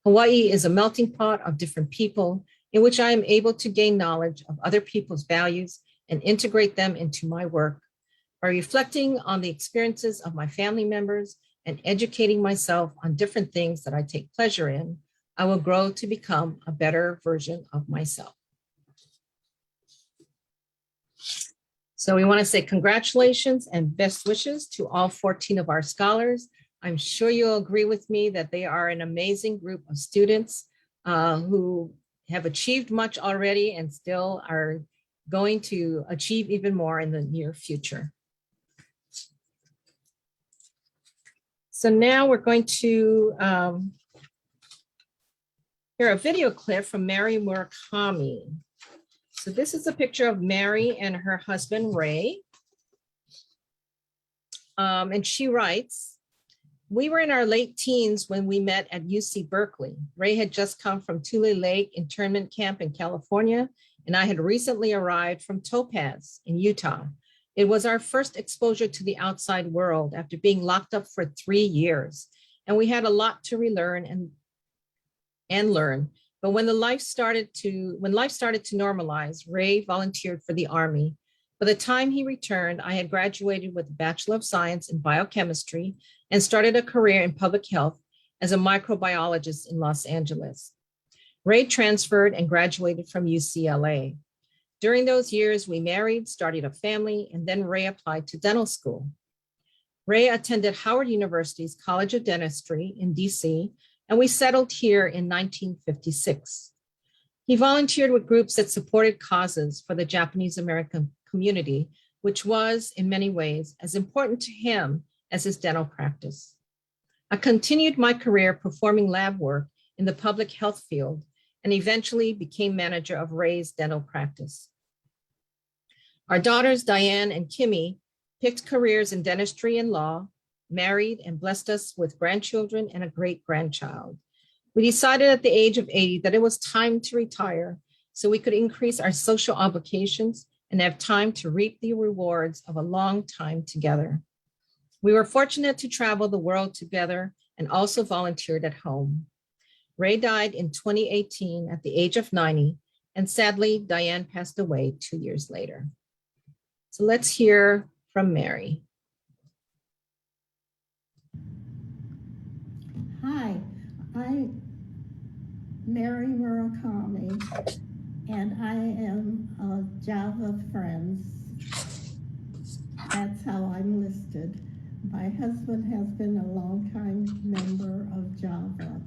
Speaker 5: Hawaii is a melting pot of different people in which I am able to gain knowledge of other people's values and integrate them into my work. By reflecting on the experiences of my family members and educating myself on different things that I take pleasure in, I will grow to become a better version of myself. So we want to say congratulations and best wishes to all 14 of our scholars. I'm sure you'll agree with me that they are an amazing group of students who have achieved much already and still are going to achieve even more in the near future. So now we're going to hear a video clip from Mary Murakami. So this is a picture of Mary and her husband, Ray. And she writes, we were in our late teens when we met at UC Berkeley. Ray had just come from Tule Lake internment camp in California, and I had recently arrived from Topaz in Utah. It was our first exposure to the outside world after being locked up for 3 years, and we had a lot to relearn and learn. But when life started to normalize, Ray volunteered for the Army. By the time he returned, I had graduated with a Bachelor of Science in Biochemistry and started a career in public health as a microbiologist in Los Angeles. Ray transferred and graduated from UCLA. During those years, we married, started a family, and then Ray applied to dental school. Ray attended Howard University's College of Dentistry in DC, and we settled here in 1956. He volunteered with groups that supported causes for the Japanese American community, which was, in many ways, as important to him as his dental practice. I continued my career performing lab work in the public health field and eventually became manager of Ray's dental practice. Our daughters, Diane and Kimmy, picked careers in dentistry and law, married, and blessed us with grandchildren and a great-grandchild. We decided at the age of 80 that it was time to retire so we could increase our social obligations and have time to reap the rewards of a long time together. We were fortunate to travel the world together and also volunteered at home. Ray died in 2018 at the age of 90, and sadly, Diane passed away 2 years later. So let's hear from Mary.
Speaker 6: Hi, I'm Mary Murakami, and I am a Java Friends. That's how I'm listed. My husband has been a longtime member of Java.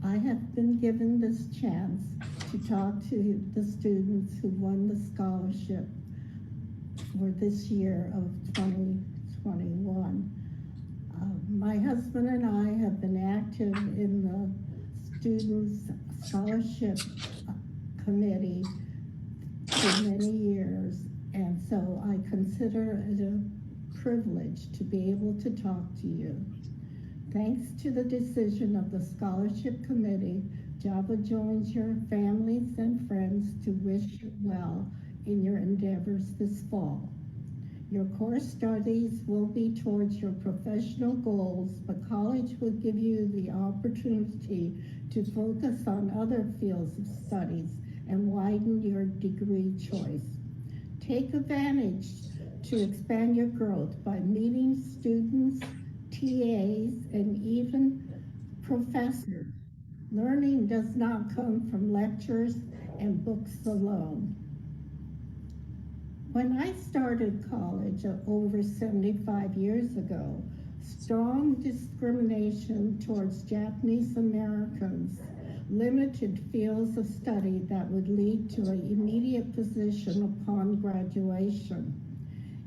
Speaker 6: I have been given this chance to talk to the students who won the scholarship for this year of 2021. My husband and I have been active in the Students Scholarship Committee for many years, and so I consider it a privilege to be able to talk to you. Thanks to the decision of the Scholarship Committee, Java joins your families and friends to wish you well in your endeavors this fall. Your core studies will be towards your professional goals, but college will give you the opportunity to focus on other fields of studies and widen your degree choice. Take advantage to expand your growth by meeting students, TAs, and even professors. Learning does not come from lectures and books alone. When I started college over 75 years ago, strong discrimination towards Japanese Americans limited fields of study that would lead to an immediate position upon graduation.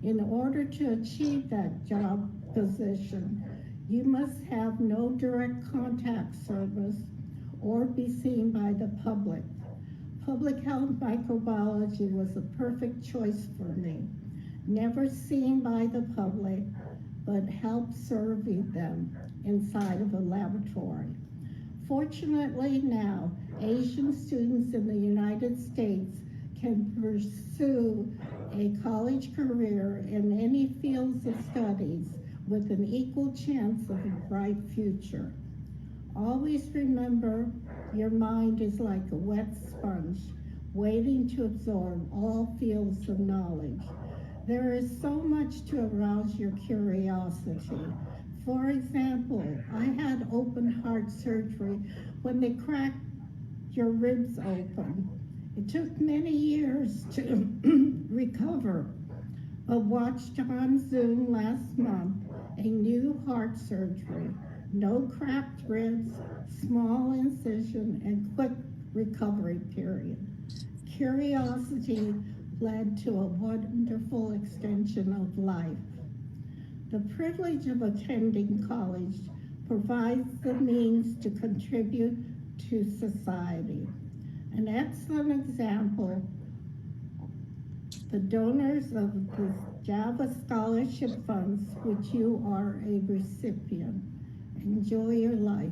Speaker 6: In order to achieve that job position, you must have no direct contact service or be seen by the public. Public health microbiology was a perfect choice for me. Never seen by the public, but help serving them inside of a laboratory. Fortunately now, Asian students in the United States can pursue a college career in any fields of studies with an equal chance of a bright future. Always remember, your mind is like a wet sponge, waiting to absorb all fields of knowledge. There is so much to arouse your curiosity. For example, I had open heart surgery when they cracked your ribs open. It took many years to recover, but watched on Zoom last month a new heart surgery. No cracked ribs, small incision, and quick recovery period. Curiosity led to a wonderful extension of life. The privilege of attending college provides the means to contribute to society. An excellent example, the donors of the Java Scholarship Funds, which you are a recipient. Enjoy your life.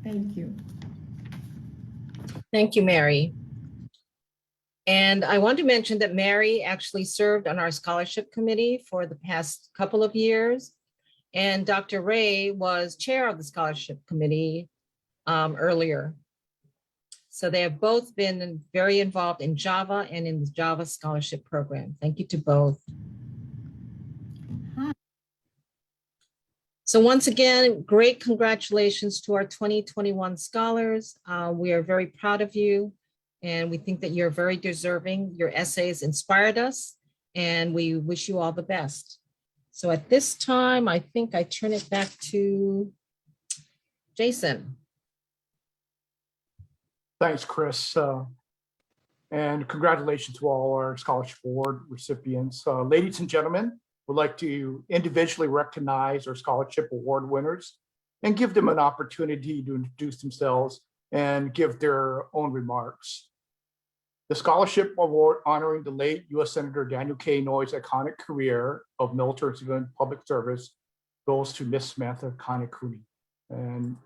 Speaker 6: Thank you.
Speaker 5: Thank you, Mary. And I want to mention that Mary actually served on our scholarship committee for the past couple of years. And Dr. Ray was chair of the scholarship committee earlier. So they have both been very involved in Java and in the Java scholarship program. Thank you to both. So once again, great congratulations to our 2021 scholars. We are very proud of you, and we think that you're very deserving. Your essays inspired us, and we wish you all the best. So at this time, I think I turn it back to Jason.
Speaker 1: Thanks, Chris. And congratulations to all our scholarship award recipients. Ladies and gentlemen, we'd like to individually recognize our scholarship award winners and give them an opportunity to introduce themselves and give their own remarks. The scholarship award honoring the late U.S. Senator Daniel K. Inouye's iconic career of military civilian public service goes to Miss Samantha Kanekuni. And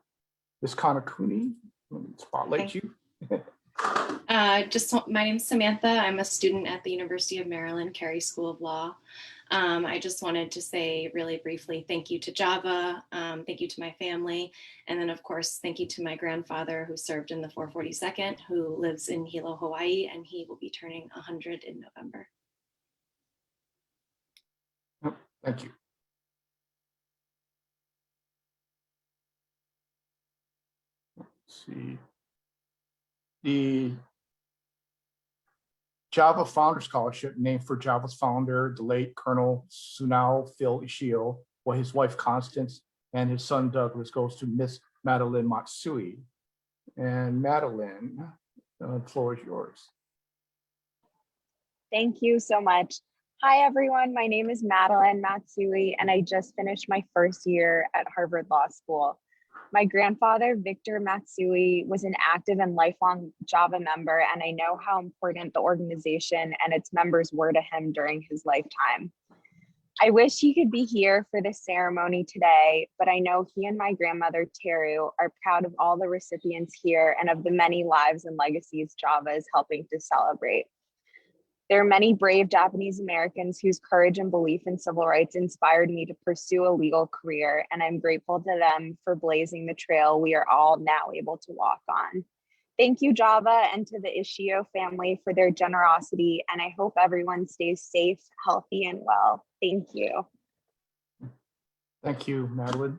Speaker 1: Miss Kanekuni, let me spotlight you.
Speaker 7: My name's Samantha. I'm a student at the University of Maryland Carey School of Law. I just wanted to say really briefly, thank you to Java, thank you to my family, and then of course, thank you to my grandfather who served in the 442nd, who lives in Hilo, Hawaii, and he will be turning 100 in November.
Speaker 1: Thank you. Let's see. The Java Founder Scholarship, named for Java's founder, the late Colonel Sunao Phil Ishio, while his wife Constance and his son Douglas, goes to Miss Madeline Matsui. And Madeline, the floor is yours.
Speaker 8: Thank you so much. Hi, everyone. My name is Madeline Matsui, and I just finished my first year at Harvard Law School. My grandfather, Victor Matsui, was an active and lifelong Java member, and I know how important the organization and its members were to him during his lifetime. I wish he could be here for this ceremony today, but I know he and my grandmother, Teru, are proud of all the recipients here and of the many lives and legacies Java is helping to celebrate. There are many brave Japanese Americans whose courage and belief in civil rights inspired me to pursue a legal career, and I'm grateful to them for blazing the trail we are all now able to walk on. Thank you, Java, and to the Ishio family for their generosity, and I hope everyone stays safe, healthy, and well. Thank you.
Speaker 1: Thank you, Madeline.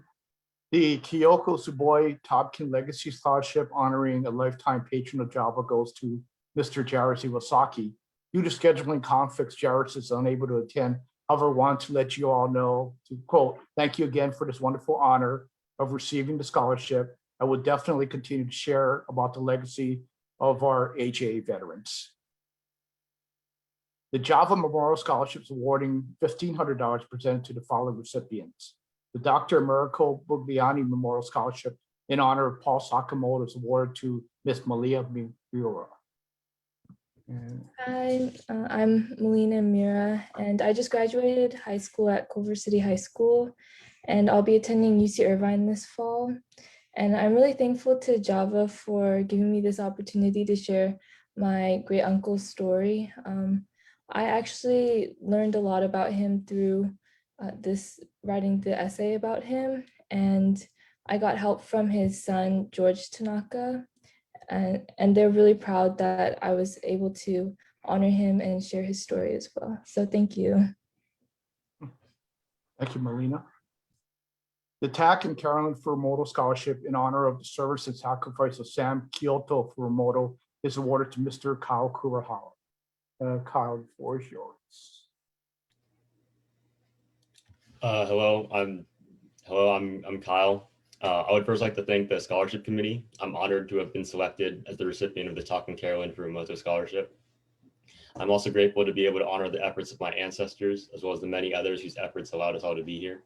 Speaker 1: The Kyoko Tsuboi Tobkin Legacy Scholarship honoring a lifetime patron of Java goes to Mr. Jairus Iwasaki. Due to scheduling conflicts, Jairus is unable to attend. However, I want to let you all know, to quote, thank you again for this wonderful honor of receiving the scholarship. I will definitely continue to share about the legacy of our HA veterans. The Java Memorial Scholarships awarding $1,500 presented to the following recipients. The Dr. Americo Bugliani Memorial Scholarship in honor of Paul Sakamoto is awarded to Miss Malia Miura.
Speaker 9: Hi, I'm Melina Mira, and I just graduated high school at Culver City High School, and I'll be attending UC Irvine this fall. And I'm really thankful to Java for giving me this opportunity to share my great uncle's story. I actually learned a lot about him through writing the essay about him, and I got help from his son, George Tanaka. And they're really proud that I was able to honor him and share his story as well. So thank you.
Speaker 1: Thank you, Melina. The TAC and Carolyn Furumoto Scholarship in honor of the service and sacrifice of Sam Kyoto Furumoto is awarded to Mr. Kyle Kurohawa. Kyle, the floor is yours.
Speaker 10: Hello, I'm Kyle. I would first like to thank the scholarship committee. I'm honored to have been selected as the recipient of the TAC and Carolyn Furumoto Scholarship. I'm also grateful to be able to honor the efforts of my ancestors, as well as the many others whose efforts allowed us all to be here.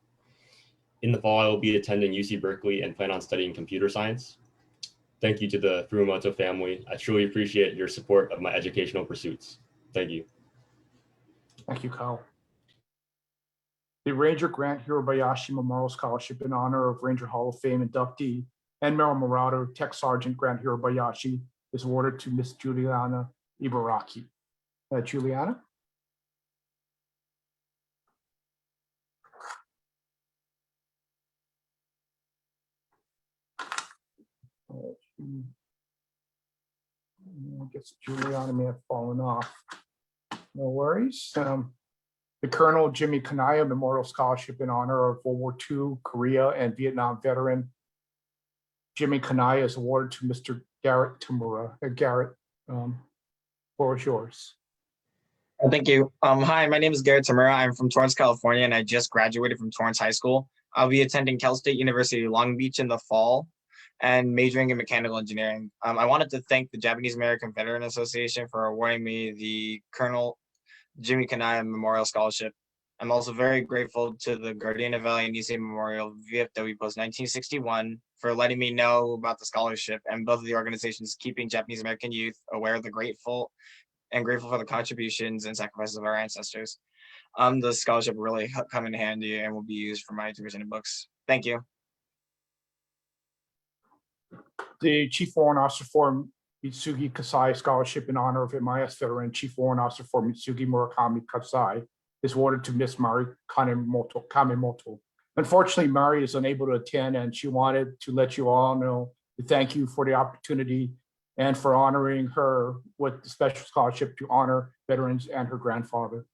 Speaker 10: In the fall, I will be attending UC Berkeley and plan on studying computer science. Thank you to the Furumoto family. I truly appreciate your support of my educational pursuits. Thank you.
Speaker 1: Thank you, Kyle. The Ranger Grant Hirabayashi Memorial Scholarship in honor of Ranger Hall of Fame inductee and Merrill Marauder Tech Sergeant Grant Hirabayashi is awarded to Miss Juliana Ibaraki. Juliana. I guess Juliana may have fallen off. No worries. The Colonel Jimmy Kanaya Memorial Scholarship in honor of World War II, Korea, and Vietnam veteran Jimmy Kanaya is awarded to Mr. Garrett Tamura. Garrett, floor is yours.
Speaker 11: Thank you. Hi, my name is Garrett Tamura. I'm from Torrance, California, and I just graduated from Torrance High School. I'll be attending Cal State University Long Beach in the fall and majoring in mechanical engineering. I wanted to thank the Japanese American Veteran Association for awarding me the Colonel Jimmy Kanaya Memorial Scholarship. I'm also very grateful to the Gardena Valley and Nisei Memorial VFW Post 1961 for letting me know about the scholarship, and both of the organizations keeping Japanese American youth aware of the grateful for the contributions and sacrifices of our ancestors. The scholarship really come in handy and will be used for my tuition and books. Thank you.
Speaker 1: The Chief Warrant Officer for Mitsugi Kasai Scholarship in honor of MIS veteran Chief Warrant Officer for Mitsugi Murakami Kasai is awarded to Miss Mari Kamemoto. Unfortunately, Mari is unable to attend, and she wanted to let you all know to thank you for the opportunity and for honoring her with the special scholarship to honor veterans and her grandfather.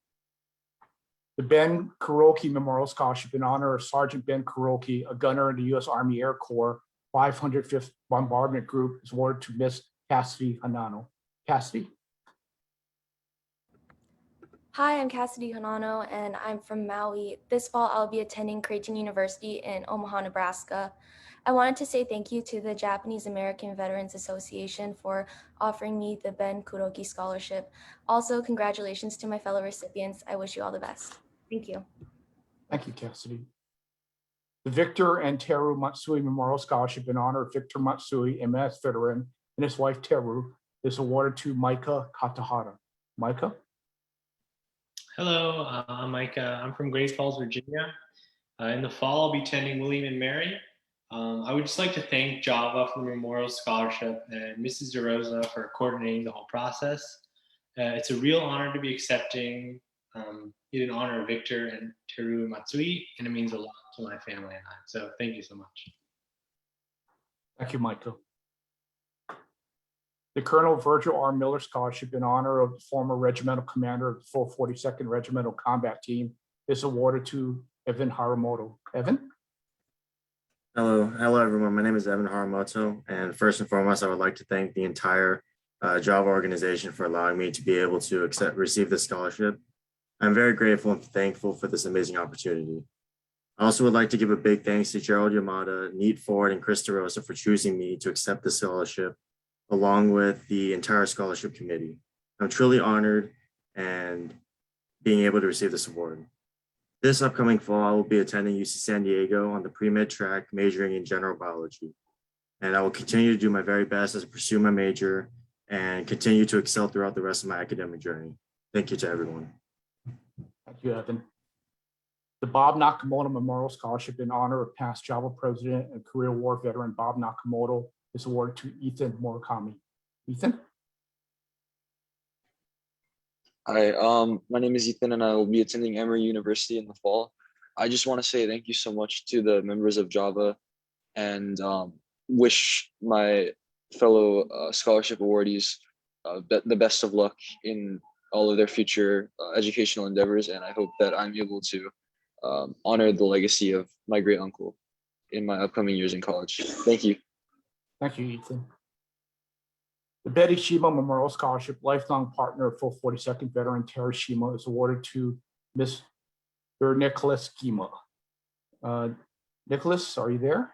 Speaker 1: The Ben Kuroki Memorial Scholarship in honor of Sergeant Ben Kuroki, a gunner in the U.S. Army Air Corps 505th Bombardment Group, is awarded to Miss Cassidy Hanano. Cassidy.
Speaker 9: Hi, I'm Cassidy Hanano, and I'm from Maui. This fall, I'll be attending Creighton University in Omaha, Nebraska. I wanted to say thank you to the Japanese American Veterans Association for offering me the Ben Kuroki Scholarship. Also, congratulations to my fellow recipients. I wish you all the best. Thank you.
Speaker 1: Thank you, Cassidy. The Victor and Teru Matsui Memorial Scholarship in honor of Victor Matsui, MS veteran, and his wife Teru is awarded to Micah Katahara. Micah?
Speaker 12: Hello, I'm Micah. I'm from Great Falls, Virginia. In the fall, I'll be attending William and Mary. I would just like to thank Java for the Memorial Scholarship and Mrs. DeRosa for coordinating the whole process. It's a real honor to be accepting it in honor of Victor and Teru Matsui, and it means a lot to my family and I. So thank you so much.
Speaker 1: Thank you, Michael. The Colonel Virgil R. Miller Scholarship in honor of the former regimental commander of the full 42nd Regimental Combat Team is awarded to Evan Haramoto. Evan?
Speaker 13: Hello everyone. My name is Evan Haramoto, and first and foremost, I would like to thank the entire Java organization for allowing me to be able to receive this scholarship. I'm very grateful and thankful for this amazing opportunity. I also would like to give a big thanks to Gerald Yamada, Neat Ford, and Chris DeRosa for choosing me to accept the scholarship, along with the entire scholarship committee. I'm truly honored and being able to receive this award. This upcoming fall, I will be attending UC San Diego on the pre-med track, majoring in general biology. And I will continue to do my very best as I pursue my major and continue to excel throughout the rest of my academic journey. Thank you to everyone.
Speaker 1: Thank you, Evan. The Bob Nakamoto Memorial Scholarship in honor of past Java president and Korea War veteran Bob Nakamoto is awarded to Ethan Murakami. Ethan?
Speaker 14: Hi, my name is Ethan and I will be attending Emory University in the fall. I just want to say thank you so much to the members of Java and wish my fellow scholarship awardees the best of luck in all of their future educational endeavors. And I hope that I'm able to honor the legacy of my great uncle in my upcoming years in college. Thank you.
Speaker 1: Thank you, Ethan. The Betty Shima Memorial Scholarship, lifelong partner of full 42nd veteran Terry Shima, is awarded to Mr. Nicholas Kima. Nicholas, are you there?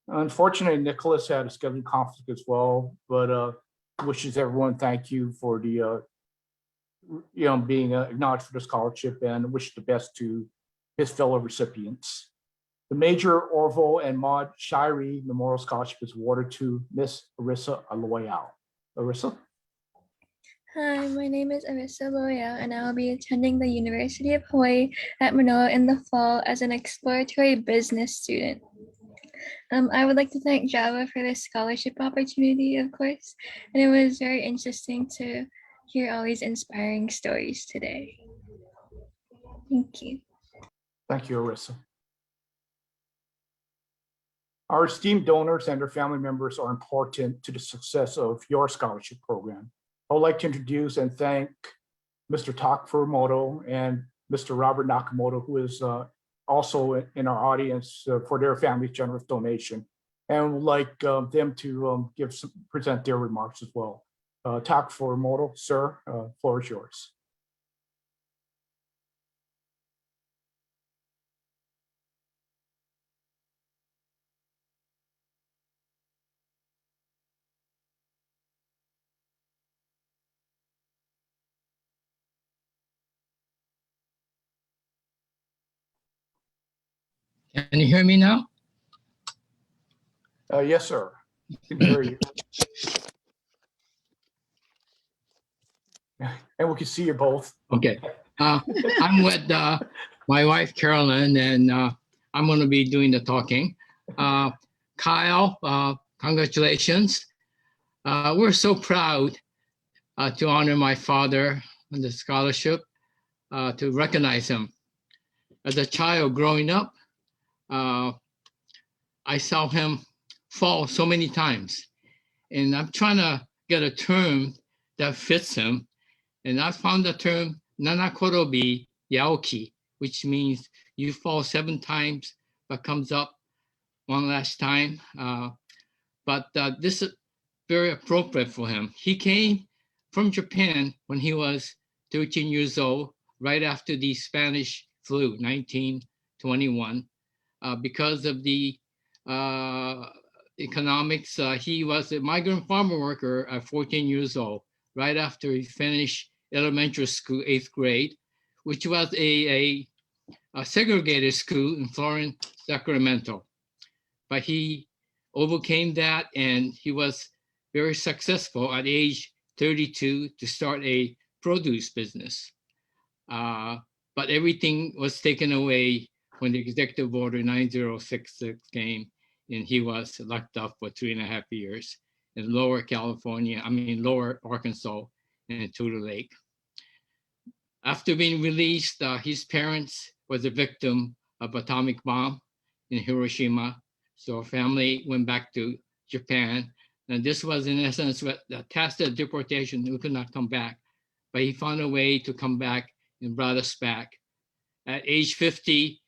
Speaker 1: Unfortunately, Nicholas had a scheduling conflict as well, but wishes everyone thank you for the being acknowledged for the scholarship and wish the best to his fellow recipients. The Major Orville and Maud Shirey Memorial Scholarship is awarded to Miss Arissa Aloyal. Arissa?
Speaker 15: Hi, my name is Arissa Loyal, and I will be attending the University of Hawaii at Manoa in the fall as an exploratory business student. I would like to thank Java for this scholarship opportunity, of course. And it was very interesting to hear all these inspiring stories today. Thank you.
Speaker 1: Thank you, Arissa. Our esteemed donors and their family members are important to the success of your scholarship program. I would like to introduce and thank Mr. Tak Furumoto and Mr. Robert Nakamoto, who is also in our audience for their family's generous donation. And would like them to present their remarks as well. Tak Furumoto, sir, floor is yours.
Speaker 16: Can you hear me now?
Speaker 1: Yes, sir. Can hear you. And we can see you both.
Speaker 16: Okay. I'm with my wife, Carolyn, and I'm going to be doing the talking. Kyle, congratulations. We're so proud to honor my father on the scholarship, to recognize him. As a child growing up, I saw him fall so many times, and I'm trying to get a term that fits him. And I found the term nanakorobi yaoki, which means you fall 7 times, but comes up one last time. But this is very appropriate for him. He came from Japan when he was 13 years old, right after the Spanish flu, 1921. Because of the economics, he was a migrant farmer worker at 14 years old, right after he finished elementary school, 8th grade, which was a segregated school in Florence, Sacramento. But he overcame that, and he was very successful at age 32 to start a produce business. But everything was taken away when the executive order 9066 came, and he was locked up for 3.5 years in Lower Arkansas and Tudor Lake. After being released, his parents was a victim of atomic bomb in Hiroshima. So our family went back to Japan. And this was in essence a tacit deportation. We could not come back, but he found a way to come back and brought us back. At age 50,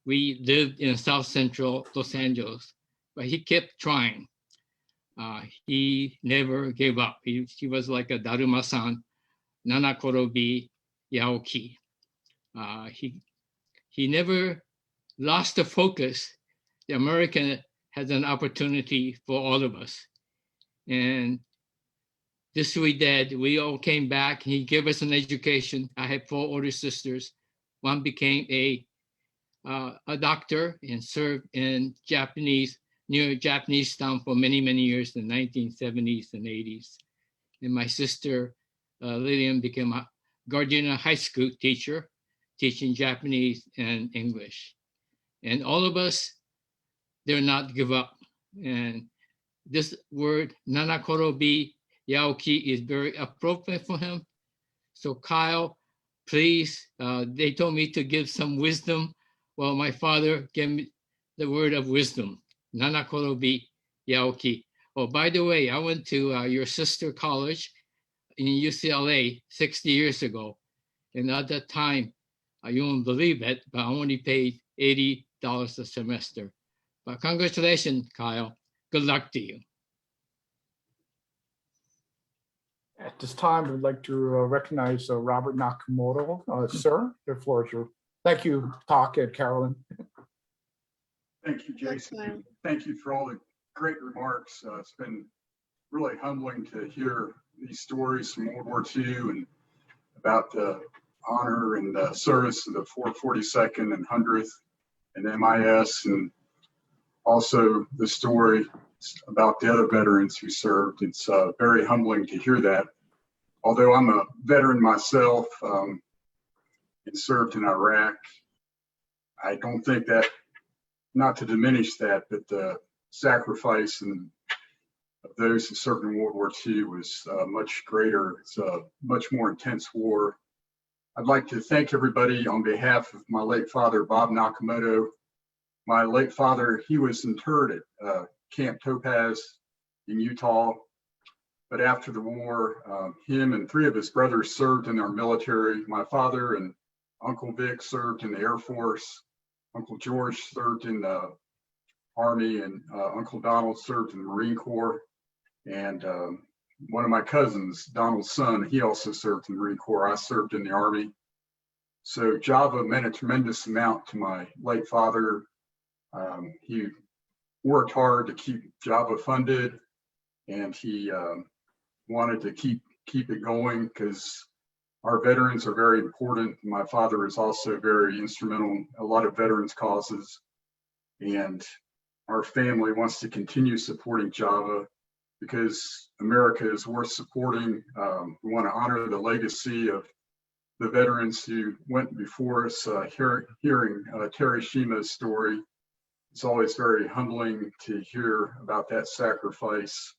Speaker 16: we lived in South Central Los Angeles, but he kept trying. He never gave up. He was like a Daruma-san, nanakorobi yaoki. He never lost the focus. The American has an opportunity for all of us. And this we did. We all came back. He gave us an education. I had 4 older sisters. One became a doctor and served in near Japanese town for many, many years in the 1970s and 80s. And my sister, Lillian, became a Gardena high school teacher, teaching Japanese and English. And all of us did not give up. And this word, nanakorobi yaoki, is very appropriate for him. So Kyle, please, they told me to give some wisdom. Well, my father gave me the word of wisdom, nanakorobi yaoki. Oh, by the way, I went to your sister college in UCLA 60 years ago. And at that time, you won't believe it, but I only paid $80 a semester. But congratulations, Kyle. Good luck to you.
Speaker 1: At this time, we'd like to recognize Robert Nakamoto. Sir, the floor is yours. Thank you, Tak and Carolyn.
Speaker 17: Thank you, Jason. Thank you for all the great remarks. It's been really humbling to hear these stories from World War II and about the honor and the service of the 442nd and 100th and MIS, and also the story about the other veterans who served. It's very humbling to hear that. Although I'm a veteran myself and served in Iraq, I don't think that, not to diminish that, but the sacrifice and of those who served in World War II was much greater. It's a much more intense war. I'd like to thank everybody on behalf of my late father, Bob Nakamoto. My late father, he was interred at Camp Topaz in Utah. But after the war, him and 3 of his brothers served in our military. My father and Uncle Vic served in the Air Force. Uncle George served in the Army, and Uncle Donald served in the Marine Corps. And one of my cousins, Donald's son, he also served in the Marine Corps. I served in the Army. So Java meant a tremendous amount to my late father. He worked hard to keep Java funded, and he wanted to keep it going because our veterans are very important. My father is also very instrumental in a lot of veterans causes, and our family wants to continue supporting Java because America is worth supporting. We want to honor the legacy of the veterans who went before us. Hearing Terry Shima's story, it's always very humbling to hear about that sacrifice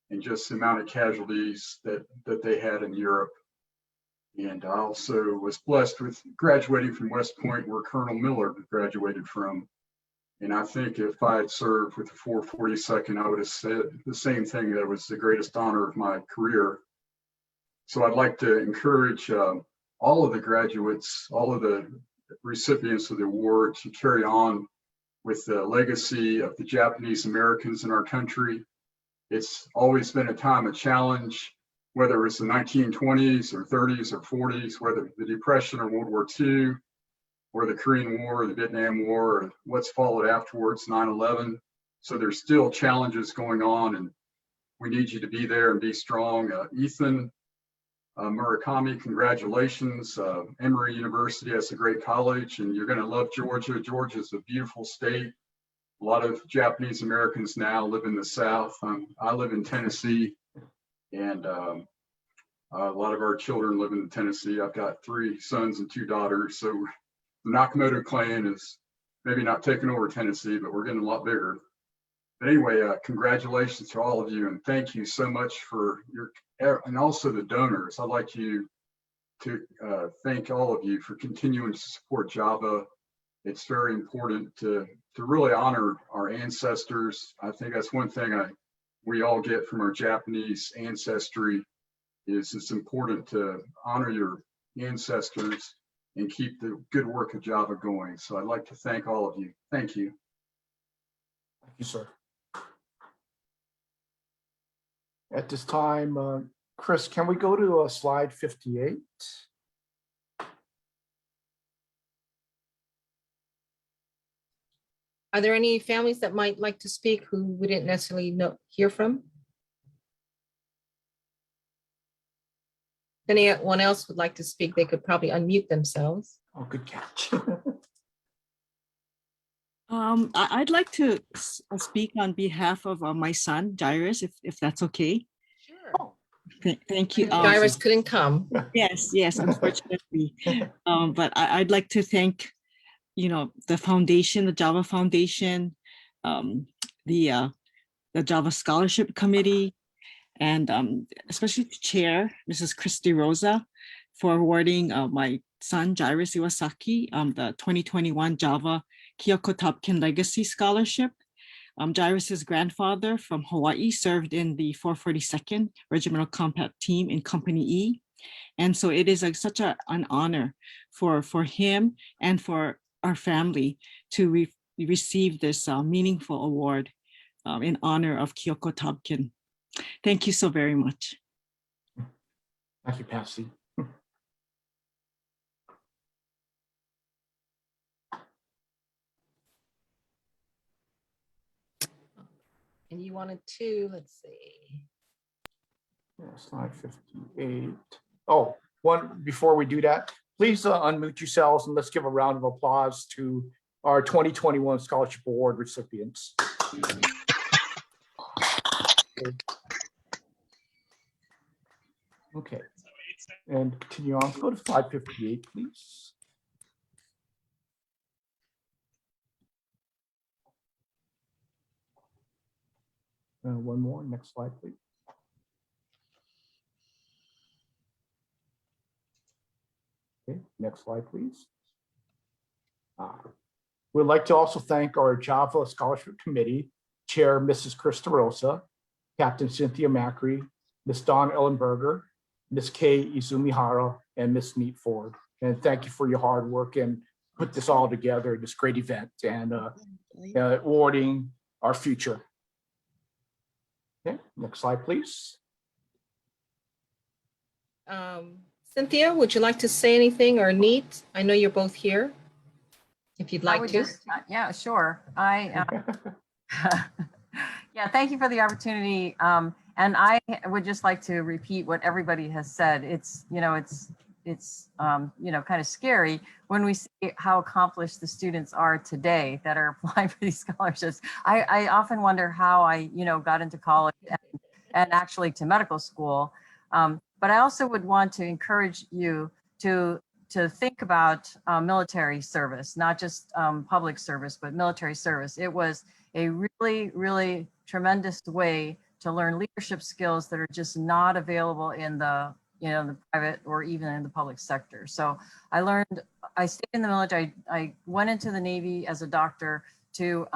Speaker 17: and just the amount of casualties that they had in Europe. And I also was blessed with graduating from West Point, where Colonel Miller graduated from. And I think if I had served with the 442nd, I would have said the same thing, that it was the greatest honor of my career. So I'd like to encourage all of the graduates, all of the recipients of the award to carry on with the legacy of the Japanese Americans in our country. It's always been a time of challenge, whether it was the 1920s or 30s or 40s, whether the Depression or World War II, or the Korean War, or the Vietnam War, or what's followed afterwards, 9/11. So there's still challenges going on, and we need you to be there and be strong. Ethan Murakami, congratulations. Emory University, that's a great college, and you're gonna love Georgia. Georgia's a beautiful state. A lot of Japanese Americans now live in the South. I live in Tennessee, and a lot of our children live in Tennessee. I've got 3 sons and 2 daughters, so the Nakamoto clan is maybe not taking over Tennessee, but we're getting a lot bigger. But anyway, congratulations to all of you, and thank you so much for and also the donors. I'd like you to thank all of you for continuing to support Java. It's very important to really honor our ancestors. I think that's one thing we all get from our Japanese ancestry, is it's important to honor your ancestors and keep the good work of Java going. So I'd like to thank all of you. Thank you.
Speaker 1: Thank you, sir. At this time, Chris, can we go to slide 58?
Speaker 5: Are there any families that might like to speak who we didn't necessarily hear from? If anyone else would like to speak, they could probably unmute themselves.
Speaker 1: Oh, good catch.
Speaker 18: I'd like to speak on behalf of my son, Jairus, if that's okay.
Speaker 5: Sure.
Speaker 18: Thank you.
Speaker 5: Jairus couldn't come.
Speaker 18: Yes, unfortunately. But I'd like to thank, the foundation, the Java Foundation, the Java Scholarship Committee, and especially the chair, Mrs. Christy Rosa, for awarding my son, Jairus Iwasaki, the 2021 Java Kyoko Topkin Legacy Scholarship. Jairus's grandfather from Hawaii served in the 442nd Regimental Combat Team in Company E. And so it is such an honor for him and for our family to receive this meaningful award in honor of Kyoko Topkin. Thank you so very much.
Speaker 1: Thank you, Patsy.
Speaker 5: And you wanted to, let's see.
Speaker 1: Yeah, slide 58. Oh, before we do that, please unmute yourselves and let's give a round of applause to our 2021 Scholarship Award recipients. Okay, and continue on. Go to slide 58, please. One more, next slide, please. Okay, next slide, please. We'd like to also thank our Java Scholarship Committee Chair, Mrs. Krista Rosa, Captain Cynthia Macri, Ms. Dawn Ellenberger, Ms. Kay Izumihara, and Ms. Neat Ford. And thank you for your hard work and put this all together, this great event, and awarding our future. Okay, next slide, please.
Speaker 5: Cynthia, would you like to say anything, or Neat? I know you're both here. If you'd
Speaker 19: I
Speaker 5: like
Speaker 19: would
Speaker 5: to.
Speaker 19: just, yeah, sure. Yeah, thank you for the opportunity. And I would just like to repeat what everybody has said. It's kind of scary when we see how accomplished the students are today that are applying for these scholarships. I often wonder how I, got into college and actually to medical school. But I also would want to encourage you to think about military service, not just public service, but military service. It was a really, really tremendous way to learn leadership skills that are just not available in the the private or even in the public sector. So I stayed in the military. I went into the Navy as a doctor to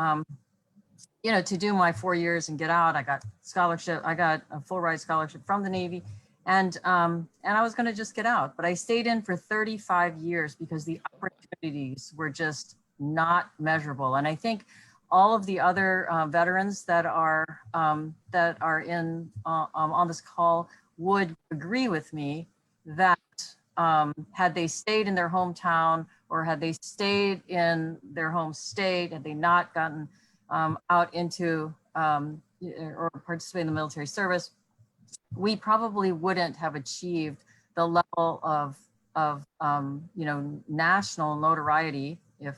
Speaker 19: to do my 4 years and get out. I got scholarship. I got a full ride scholarship from the Navy. And I was going to just get out, but I stayed in for 35 years because the opportunities were just not measurable. And I think all of the other veterans that are in on this call would agree with me that had they stayed in their hometown or had they stayed in their home state, had they not gotten out into or participated in the military service, we probably wouldn't have achieved the level of national notoriety, if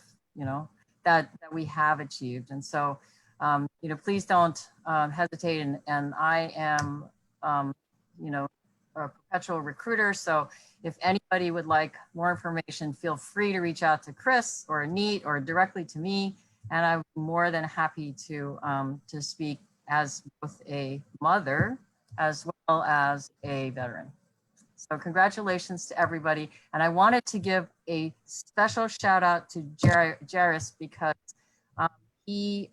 Speaker 19: that we have achieved. And so please don't hesitate. And I am a perpetual recruiter. So if anybody would like more information, feel free to reach out to Chris or Neat or directly to me, and I'm more than happy to speak as both a mother as well as a veteran. So congratulations to everybody. And I wanted to give a special shout out to Jairus because he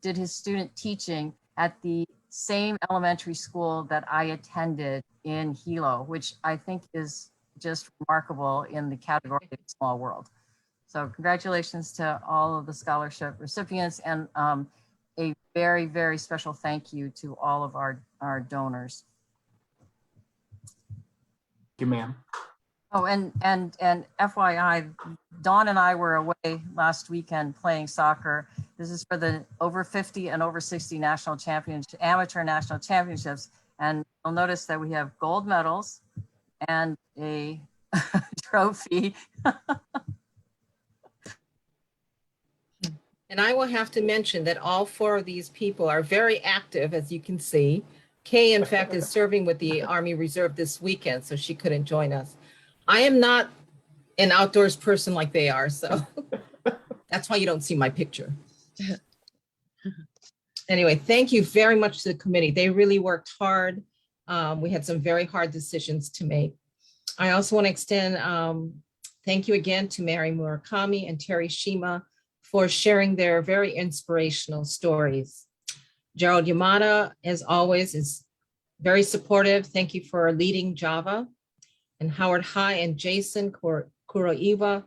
Speaker 19: did his student teaching at the same elementary school that I attended in Hilo, which I think is just remarkable in the category of small world. So congratulations to all of the scholarship recipients, and a very, very special thank you to all of our donors.
Speaker 1: Thank you, ma'am.
Speaker 19: Oh, and FYI, Dawn and I were away last weekend playing soccer. This is for the over 50 and over 60 national championship, amateur national championships. And you'll notice that we have gold medals and a trophy.
Speaker 5: And I will have to mention that all 4 of these people are very active, as you can see. Kay, in fact, is serving with the Army Reserve this weekend, so she couldn't join us. I am not an outdoors person like they are, so that's why you don't see my picture. Anyway, thank you very much to the committee. They really worked hard. We had some very hard decisions to make. I also want to extend thank you again to Mary Murakami and Terry Shima for sharing their very inspirational stories. Gerald Yamada, as always, is very supportive. Thank you for leading Java. And Howard High and Jason Kuroiwa,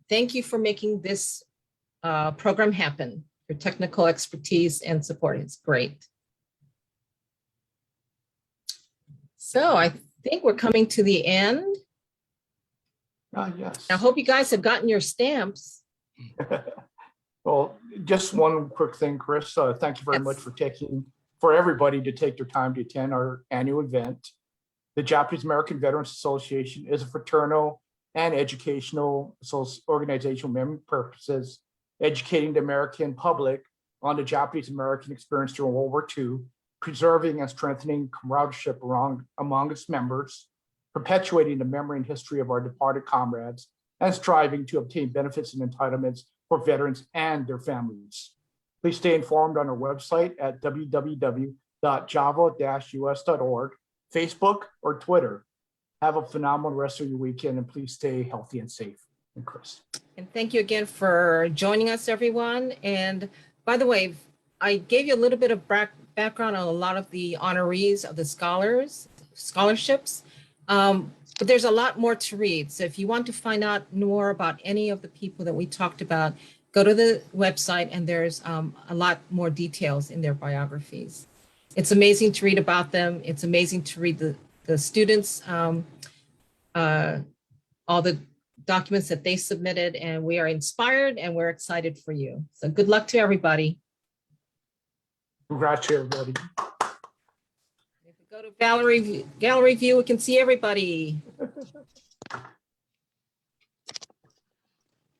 Speaker 5: thank you for making this program happen. Your technical expertise and support is great. So I think we're coming to the end.
Speaker 1: Yes.
Speaker 5: I hope you guys have gotten your stamps.
Speaker 1: Well, just one quick thing, Chris. Thank you very much for everybody to take their time to attend our annual event. The Japanese American Veterans Association is a fraternal and educational organization with many purposes, educating the American public on the Japanese American experience during World War II, preserving and strengthening camaraderie among its members, perpetuating the memory and history of our departed comrades, and striving to obtain benefits and entitlements for veterans and their families. Please stay informed on our website at www.java.org www.java-us.org, Facebook, or Twitter. Have a phenomenal rest of your weekend and please stay healthy and safe. And Chris.
Speaker 5: And thank you again for joining us, everyone. And by the way, I gave you a little bit of background on a lot of the honorees of the scholarships, but there's a lot more to read. So if you want to find out more about any of the people that we talked about, go to the website and there's a lot more details in their biographies. It's amazing to read about them. It's amazing to read the students, all the documents that they submitted, and we are inspired and we're excited for you. So good luck to everybody.
Speaker 1: Congrats to everybody.
Speaker 5: If we go to gallery view, we can see everybody.